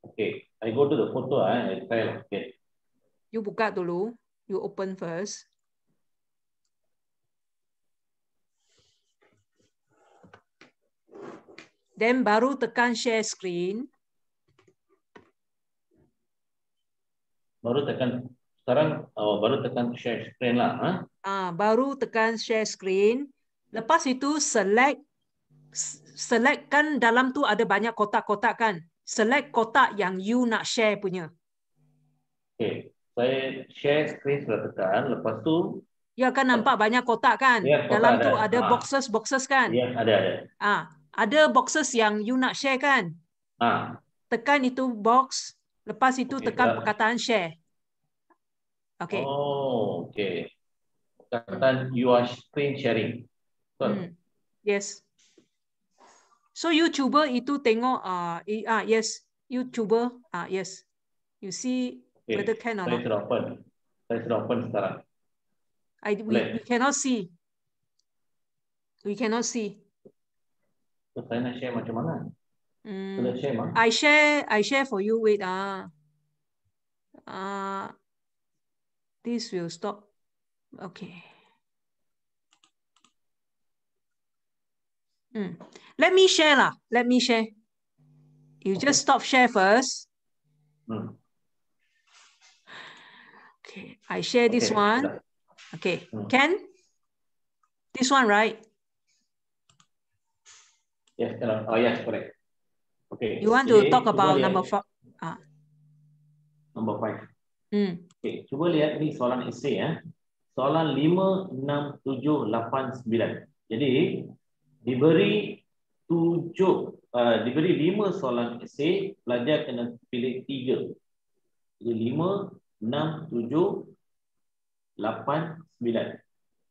Okay, I go to the photo, I try. Okay. You buka dulu, you open first. Then baru tekan share screen. Baru tekan sekarang, baru tekan share screen lah. Baru tekan share screen. Lepas itu select kan dalam tu ada banyak kotak-kotak kan. Select kotak yang you nak share punya. Okay, saya share screen sudah tekan. Lepas tu ya kan nampak banyak kotak kan. Ya, kotak dalam ada. tu ada boxes kan. Ya, ada. Ada boxes yang you nak share kan. Tekan itu box. Lepas itu tekan perkataan share. Okay. Oh, okay. Perkataan you are screen sharing. Yes. So you cuba itu tengok. Yes. You cuba. Yes. You see whether can or not. Saya sudah open sekarang. We cannot see. We cannot see. So, saya nak share macam mana? Share, I share for you. Wait. This will stop. Okay. Let me share lah. Let me share. You just stop share first. Okay. I share this one. Okay. Can? This one, right? Yes. Oh, yes, correct. Okay. You want to talk about number 4? Number 5. Okay. Cuba lihat ni soalan esei ya. Soalan 5, 6, 7, 8, 9. Jadi diberi 5 soalan esei, pelajar kena pilih 3. Jadi 5, 6, 7, 8, 9.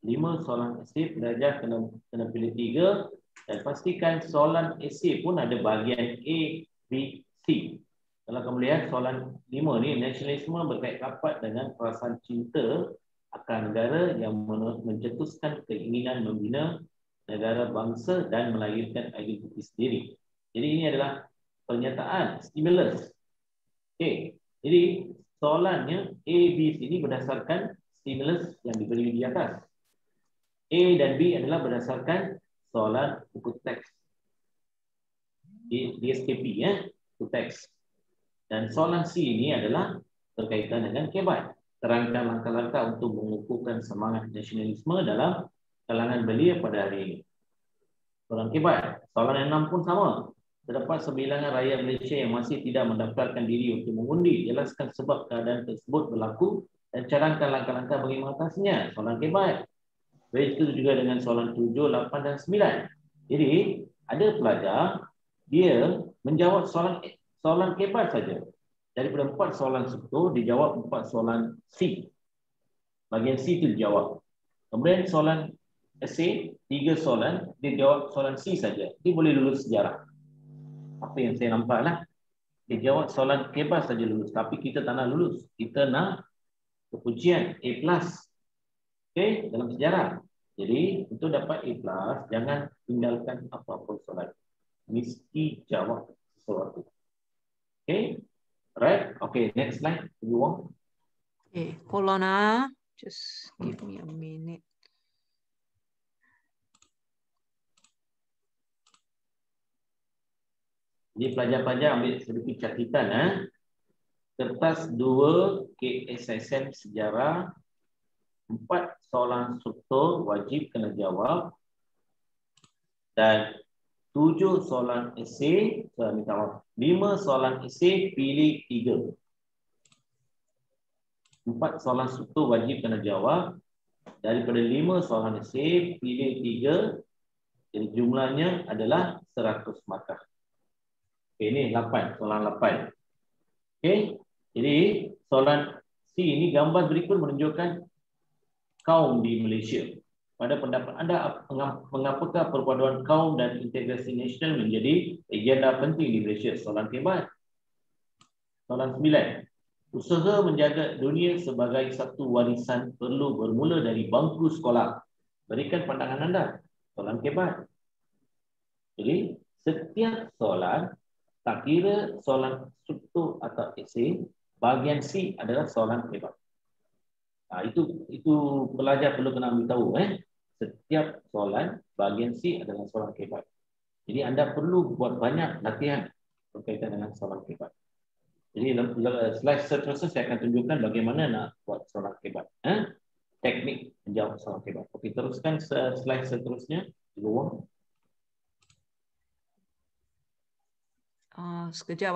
5 soalan esei, pelajar kena pilih 3 dan pastikan soalan esei pun ada bahagian A, B, C. Kalau kamu lihat soalan 5 ni, nasionalisme berkait rapat dengan perasaan cinta akan negara yang mencetuskan keinginan membina negara bangsa dan melahirkan identiti sendiri. Jadi ini adalah pernyataan stimulus. Okey. Jadi soalannya A, B, C ini berdasarkan stimulus yang diberi di atas. A dan B adalah berdasarkan soalan buku teks. Di SKP ya, buku teks. Dan soalan C ini adalah berkaitan dengan kebat. Terangkan langkah-langkah untuk mengukuhkan semangat nasionalisme dalam kalangan belia pada hari ini. Soalan kebat. Soalan 6 pun sama. Terdapat sebilangan rakyat Malaysia yang masih tidak mendaftarkan diri untuk mengundi. Jelaskan sebab keadaan tersebut berlaku dan cadangkan langkah-langkah bagi mengatasinya. Soalan kebat. Begitu juga dengan soalan 7, 8 dan 9. Jadi ada pelajar dia menjawab soalan kebat saja. Daripada 4 soalan itu dijawab 4 soalan C. Bahagian C itu dijawab. Kemudian soalan esei 3 soalan dia jawab soalan C saja. Dia boleh lulus sejarah. Apa yang saya nampaklah. Dia jawab soalan kebat saja lulus, tapi kita tak nak lulus. Kita nak kepujian A+. Okey, dalam sejarah. Jadi untuk dapat A+, jangan tinggalkan apa-apa soalan. Mesti jawab sesuatu. Okay, right? Okay, next slide. Okay, hold on. Just give me a minute. Jadi pelajar-pelajar ambil sedikit catatan. Kertas 2 KSSM sejarah, 4 soalan struktur wajib kena jawab dan 7 soalan esei, 5 soalan esei, pilih 3. 4 soalan struktur wajib kena jawab. Daripada 5 soalan esei, pilih 3. Jadi jumlahnya adalah 100 markah. Okay, ini 8, soalan 8. Okay, jadi soalan C ini gambar berikut menunjukkan kaum di Malaysia. Pada pendapat anda, mengapakah perpaduan kaum dan integrasi nasional menjadi agenda penting di Malaysia? Soalan kebat. Soalan 9. Usaha menjaga dunia sebagai satu warisan perlu bermula dari bangku sekolah. Berikan pandangan anda. Soalan kebat. Jadi, setiap soalan, tak kira soalan struktur atau esei, bahagian C adalah soalan kebat. Itu pelajar perlu kena beritahu. Setiap soalan, bahagian C adalah soalan kebat. Jadi, anda perlu buat banyak latihan berkaitan dengan soalan kebat. Jadi slide seterusnya saya akan tunjukkan bagaimana nak buat soalan kebat. Teknik menjawab soalan kebat. Okey, teruskan slide seterusnya. Luang. Sekejap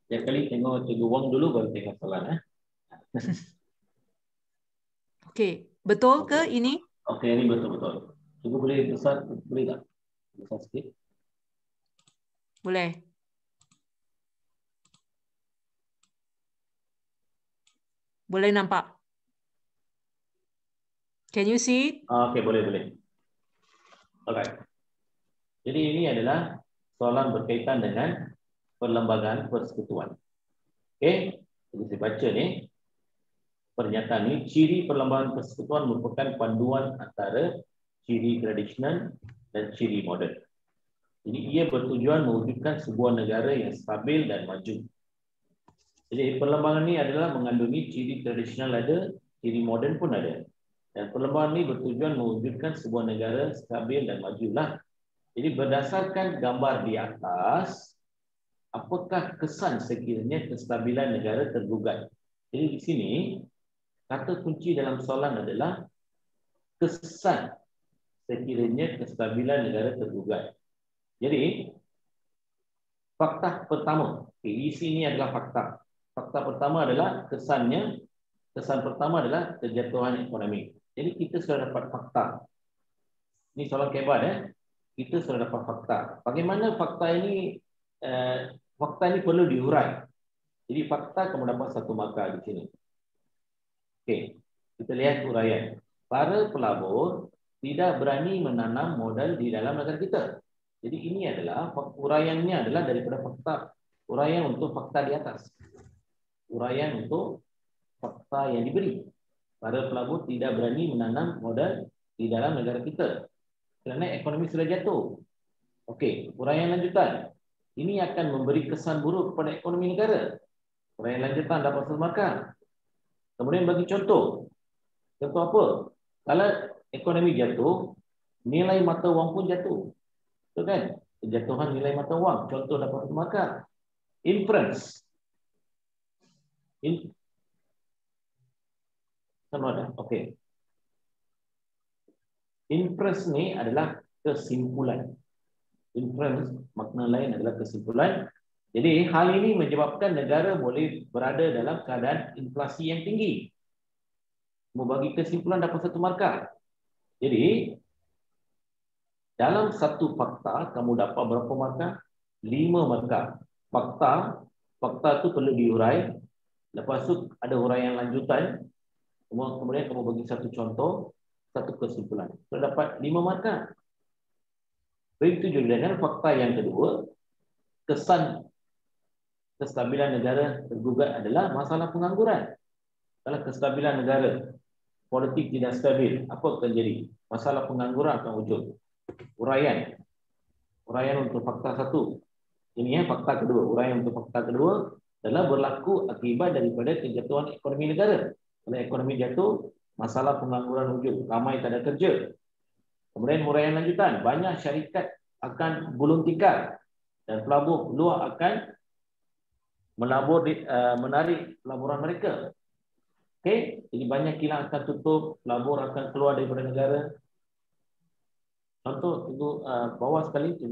Setiap kali tengok Cikgu Wang dulu baru tengok soalan. Okey, betul ke ini? Okey, ini betul-betul. Cikgu boleh besar, boleh tak? Besar sikit. Boleh. Boleh nampak? Can you see it? Okey, boleh. Alright. Jadi ini adalah soalan berkaitan dengan perlembagaan persekutuan. Okey, jadi saya baca ni. Pernyataan ini, ciri perlembagaan persekutuan merupakan panduan antara ciri tradisional dan ciri moden. Jadi ia bertujuan mewujudkan sebuah negara yang stabil dan maju. Jadi perlembagaan ini adalah mengandungi ciri tradisional ada, ciri moden pun ada. Dan perlembagaan ini bertujuan mewujudkan sebuah negara stabil dan majulah. Jadi berdasarkan gambar di atas, apakah kesan sekiranya kestabilan negara tergugat? Jadi di sini, kata kunci dalam soalan adalah kesan sekiranya kestabilan negara tergugat. Jadi, fakta pertama, di sini adalah fakta. Fakta pertama adalah kesan pertama adalah kejatuhan ekonomi. Jadi kita sudah dapat fakta. Ini soalan kebat. Kita sudah dapat fakta. Bagaimana fakta ini perlu diurai. Jadi fakta kamu dapat 1 markah di sini. Okey, kita lihat uraian. Para pelabur tidak berani menanam modal di dalam negara kita. Jadi ini adalah uraiannya adalah daripada fakta. Uraian untuk fakta di atas. Uraian untuk fakta yang diberi. Para pelabur tidak berani menanam modal di dalam negara kita kerana ekonomi sudah jatuh. Okey, uraian lanjutan. Ini akan memberi kesan buruk kepada ekonomi negara. Uraian lanjutan dapat 1 markah. Kemudian bagi contoh. Contoh apa? Kalau ekonomi jatuh, nilai mata wang pun jatuh. Betul kan? Kejatuhan nilai mata wang. Contoh dapat 1 markah. Inference. Sama ada. Okey. Inference ni adalah kesimpulan. Inference makna lain adalah kesimpulan. Jadi hal ini menyebabkan negara boleh berada dalam keadaan inflasi yang tinggi. Membagi kesimpulan dapat 1 markah. Jadi dalam satu fakta kamu dapat berapa markah? 5 markah. Fakta itu perlu diurai. Lepas tu ada uraian lanjutan. Kemudian kamu bagi 1 contoh, 1 kesimpulan. Terdapat 5 markah. Begitu juga dengan fakta yang kedua, kesan kestabilan negara tergugat adalah masalah pengangguran. Kalau kestabilan negara, politik tidak stabil, apa akan jadi? Masalah pengangguran akan wujud. Uraian untuk fakta 1. Ini fakta kedua. Uraian untuk fakta kedua adalah berlaku akibat daripada kejatuhan ekonomi negara. Kalau ekonomi jatuh, masalah pengangguran wujud. Ramai tak ada kerja. Kemudian uraian lanjutan. Banyak syarikat akan gulung tikar dan pelabur luar akan menarik pelaburan mereka. Okey, jadi banyak kilang akan tutup, pelabur akan keluar daripada negara. Contoh itu bawah sekali itu.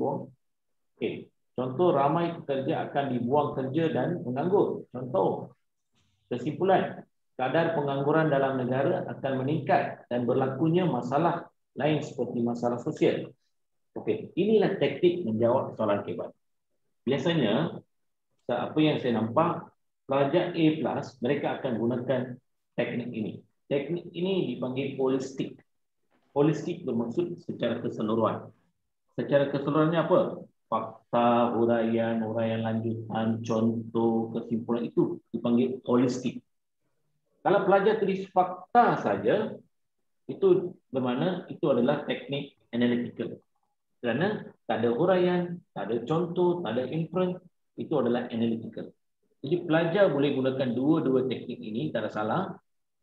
Okey, contoh ramai pekerja akan dibuang kerja dan menganggur. Contoh kesimpulan, kadar pengangguran dalam negara akan meningkat dan berlakunya masalah lain seperti masalah sosial. Okey, inilah taktik menjawab soalan kebat. Biasanya apa yang saya nampak, pelajar A+, mereka akan gunakan teknik ini. Teknik ini dipanggil holistik. Holistik bermaksud secara keseluruhan. secara keseluruhannya apa? Fakta, huraian, huraian lanjutan, contoh, kesimpulan itu dipanggil holistik. Kalau pelajar tulis fakta saja, itu bermakna itu adalah teknik analytical. Kerana tak ada huraian, tak ada contoh, tak ada inference, itu adalah analytical. Jadi pelajar boleh gunakan dua-dua teknik ini, tak ada salah.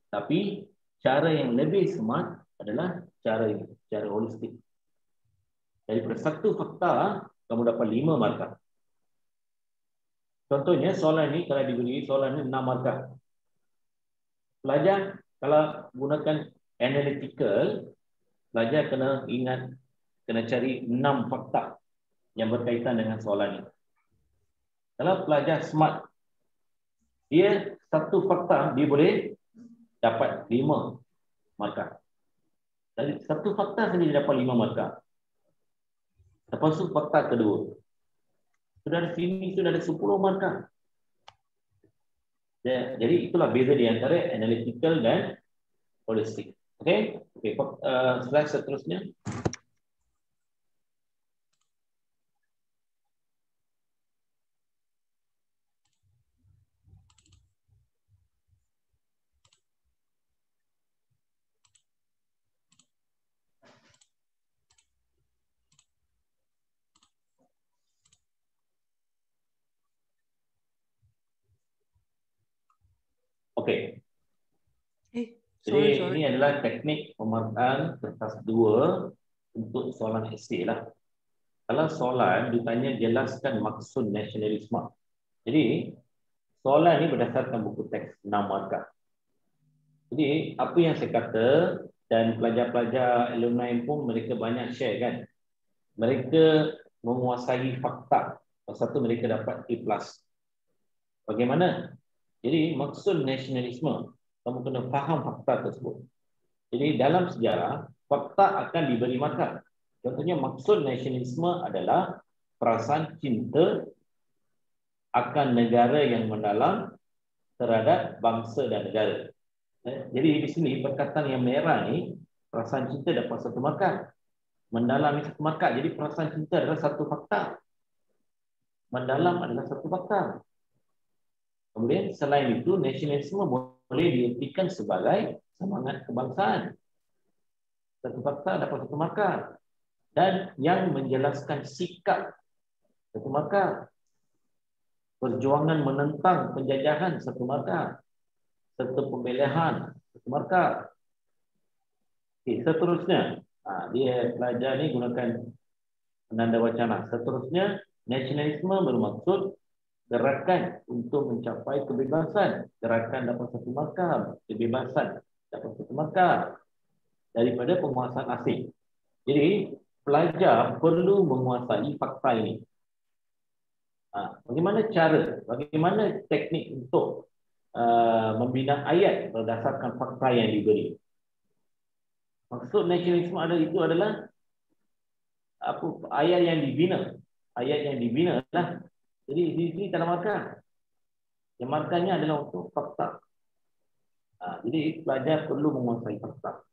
Tapi cara yang lebih smart adalah cara ini, cara holistik. Daripada satu fakta, kamu dapat 5 markah. Contohnya soalan ini, kalau diberi soalan ini 6 markah. Pelajar kalau gunakan analytical, pelajar kena ingat, kena cari 6 fakta yang berkaitan dengan soalan ini. Kalau pelajar smart, dia satu fakta, dia boleh dapat 5 markah. Dari satu fakta saja dia dapat 5 markah. Lepas itu fakta kedua. Sudah di sini sudah ada 10 markah. Jadi itulah beza di antara analytical dan holistik. Okey? Okey, slide seterusnya. Okey. Jadi Sorry. ini adalah teknik pemarkaan kertas 2 untuk soalan esei lah. Kalau soalan ditanya jelaskan maksud nasionalisme. Jadi soalan ini berdasarkan buku teks 6 markah. Jadi apa yang saya kata dan pelajar-pelajar alumni pun mereka banyak share kan. Mereka menguasai fakta. Lepas itu mereka dapat A+. Bagaimana? Jadi maksud nasionalisme, kamu kena faham fakta tersebut. Jadi dalam sejarah, fakta akan diberi markah. Contohnya maksud nasionalisme adalah perasaan cinta akan negara yang mendalam terhadap bangsa dan negara. Jadi di sini perkataan yang merah ni, perasaan cinta dapat 1 markah. Mendalam ni 1 markah. Jadi perasaan cinta adalah 1 fakta. Mendalam adalah 1 fakta. Kemudian selain itu, nasionalisme boleh diartikan sebagai semangat kebangsaan. 1 fakta dapat 1 markah. Dan yang menjelaskan sikap 1 markah. Perjuangan menentang penjajahan 1 markah. Serta pembelahan 1 markah. Okay, seterusnya, dia pelajar ni gunakan penanda wacana. Seterusnya, nasionalisme bermaksud gerakan untuk mencapai kebebasan. Gerakan dapat 1 markah, kebebasan dapat 1 markah daripada penguasaan asing. Jadi pelajar perlu menguasai fakta ini. Bagaimana cara, bagaimana teknik untuk membina ayat berdasarkan fakta yang diberi. Maksud nasionalisme adalah apa, ayat yang dibina. Ayat yang dibina adalah, jadi di sini tak ada markah. Yang markahnya adalah untuk fakta. Jadi pelajar perlu menguasai fakta.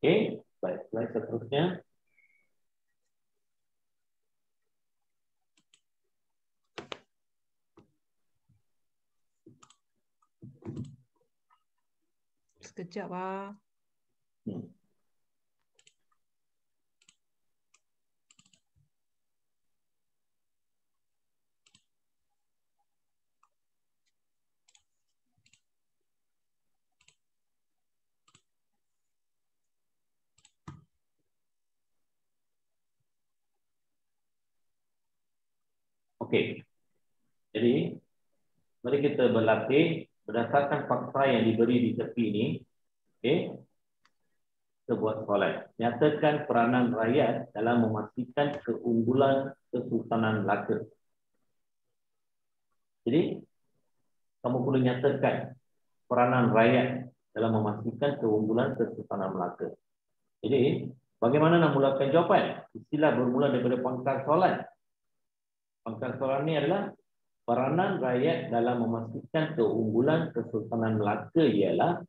Okey, baik, slide seterusnya. Sekejap Okey. Jadi mari kita berlatih berdasarkan fakta yang diberi di tepi ini. Okey. Kita buat soalan. Nyatakan peranan rakyat dalam memastikan keunggulan Kesultanan Melaka. Jadi kamu perlu nyatakan peranan rakyat dalam memastikan keunggulan Kesultanan Melaka. Jadi bagaimana nak mulakan jawapan? Istilah bermula daripada pangkal soalan. Pangkal soalan ini adalah peranan rakyat dalam memastikan keunggulan Kesultanan Melaka ialah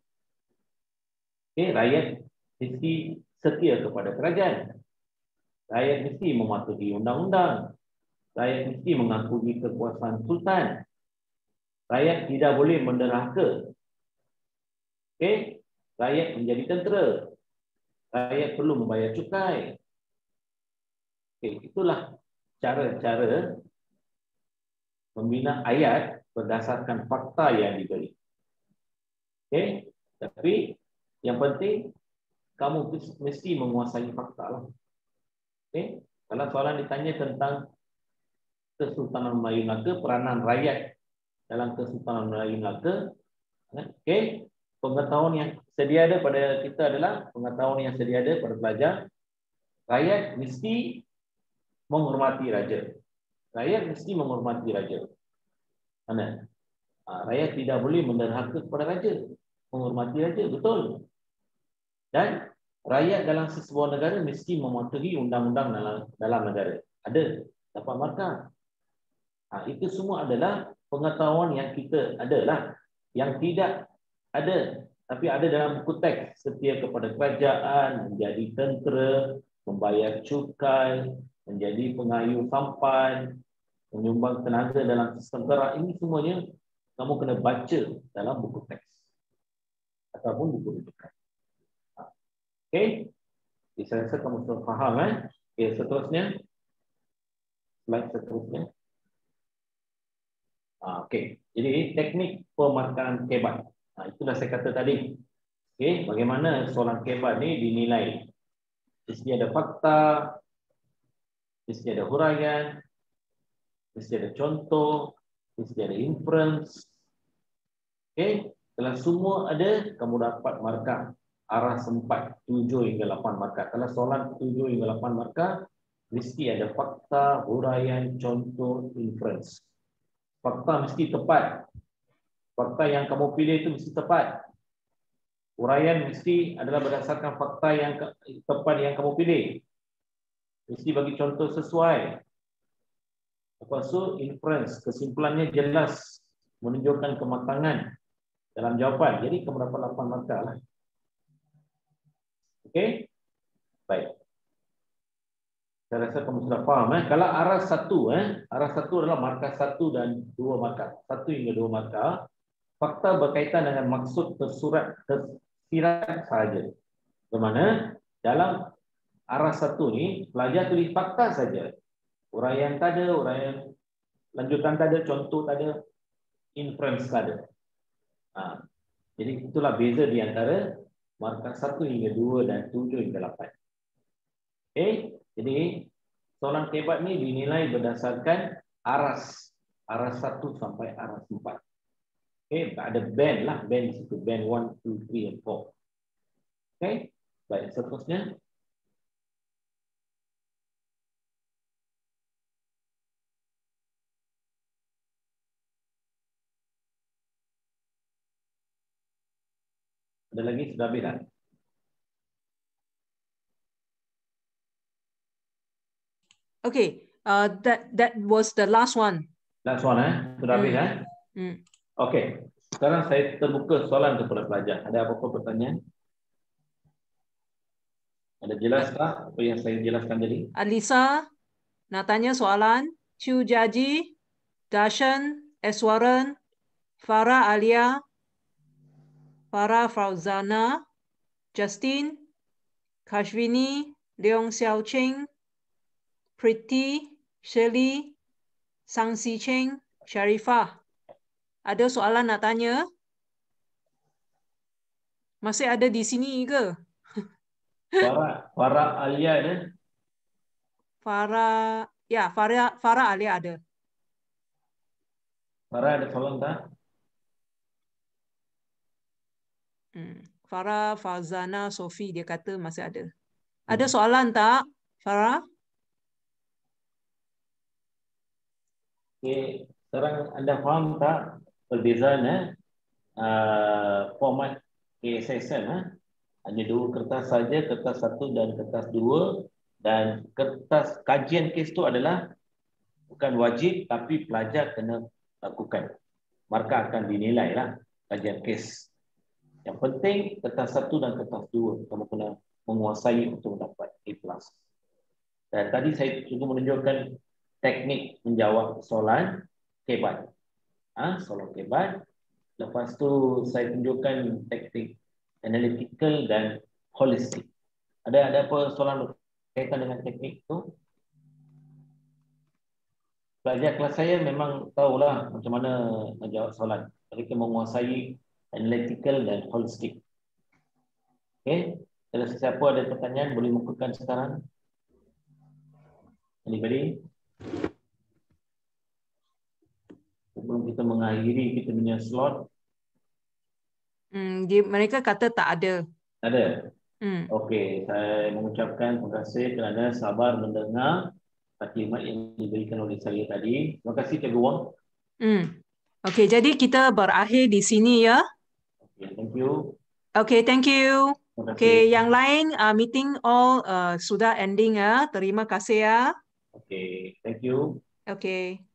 rakyat sisi setia kepada kerajaan. Rakyat mesti mematuhi undang-undang. Rakyat mesti mengakui kekuasaan sultan. Rakyat tidak boleh menderhaka. Okey? Rakyat menjadi tentera. Rakyat perlu membayar cukai. Okey, itulah cara-cara membina ayat berdasarkan fakta yang diberi. Okey? Tapi yang penting kamu mesti menguasai fakta lah. Okey? Kalau soalan ditanya tentang Kesultanan Melayu Melaka, peranan rakyat dalam Kesultanan Melayu Melaka, okey, pengetahuan yang sedia ada pada kita adalah pengetahuan yang sedia ada pada pelajar. Rakyat mesti menghormati raja. Rakyat mesti menghormati raja. Mana? Rakyat tidak boleh menderhaka kepada raja. Menghormati raja, betul. Dan rakyat dalam sesebuah negara mesti mematuhi undang-undang dalam negara. Ada, dapat markah. Itu semua adalah pengetahuan yang kita adalah. Yang tidak ada, tapi ada dalam buku teks. Setia kepada kerajaan, menjadi tentera, membayar cukai, menjadi pengayuh sampan, menyumbang tenaga dalam sistem tentera. Ini semuanya kamu kena baca dalam buku teks ataupun buku rujukan. Okey, saya rasa kamu sudah faham. Okey, seterusnya, slide seterusnya. Okey, jadi teknik pemarkaan kebat. Itulah saya kata tadi. Okey, bagaimana soalan kebat ni dinilai? Mesti ada fakta, mesti ada huraian, mesti ada contoh, mesti ada inference. Okey, kalau semua ada, kamu dapat markah arah sempat 7 hingga 8 markah. Kalau soalan 7 hingga 8 markah, mesti ada fakta, huraian, contoh, inference. Fakta mesti tepat. Fakta yang kamu pilih itu mesti tepat. Huraian mesti adalah berdasarkan fakta yang tepat yang kamu pilih. Mesti bagi contoh sesuai. Lepas itu inference, kesimpulannya jelas, menunjukkan kematangan dalam jawapan. Jadi kamu dapat 8 markah lah. Okey? Baik. Saya rasa kamu sudah faham. Kalau arah satu, arah satu adalah markah 1 dan 2 markah. 1 hingga 2 markah. Fakta berkaitan dengan maksud tersirat sahaja. Bagaimana? Dalam arah 1 ni, pelajar tulis fakta saja. Uraian tak ada, uraian lanjutan tak ada, contoh tak ada, inference tak ada. Jadi itulah beza di antara markah 1 hingga 2 dan 7 hingga 8. Okey? Jadi soalan kebat ni dinilai berdasarkan aras 1 sampai aras 4. Okey, ada band lah, band di situ, band 1, 2, 3 and 4. Okey? Baik, seterusnya. Ada lagi, sudah habis tak? Okay, that was the last one. Last one, sudah habis, Okey, sekarang saya terbuka soalan kepada pelajar. Ada apa-apa pertanyaan? Ada jelas tak apa yang saya jelaskan tadi? Alisa nak tanya soalan. Chu Jaji, Darshan, Eswaran, Farah Alia, Farah Fauzana, Justin, Kashvini, Leong Xiao Ching, Priti, Shirley, Sang Si Cheng, Sharifah. Ada soalan nak tanya? Masih ada di sini ke? Farah Alia ada? Farah Alia ada. Farah ada soalan tak? Farah Fauzana Sofi dia kata masih ada. Ada soalan tak, Farah? Okey, sekarang anda faham tak perbezaan format KSSM? Hanya 2 kertas saja, kertas 1 dan kertas 2, dan kertas kajian kes itu adalah bukan wajib tapi pelajar kena lakukan. Markah akan dinilai lah kajian kes. Yang penting kertas 1 dan kertas 2 kamu kena menguasai untuk mendapat A+. Dan tadi saya juga menunjukkan teknik menjawab soalan kebat. Soalan kebat. Lepas tu saya tunjukkan teknik analytical dan holistic. Ada apa soalan berkaitan dengan teknik tu? Pelajar kelas saya memang tahulah macam mana menjawab soalan. Mereka menguasai analytical dan holistic. Okey, kalau sesiapa ada pertanyaan boleh mukakan sekarang. Anybody? Sebelum kita mengakhiri kita punya slot. Mereka kata tak ada. Ada? Okey, saya mengucapkan terima kasih kerana sabar mendengar taklimat yang diberikan oleh saya tadi. Terima kasih Cikgu Wang. Okey, jadi kita berakhir di sini ya. Okay, thank you. Okay, thank you. Okay, yang lain meeting all sudah ending ya. Terima kasih ya. Okay, thank you. Okay.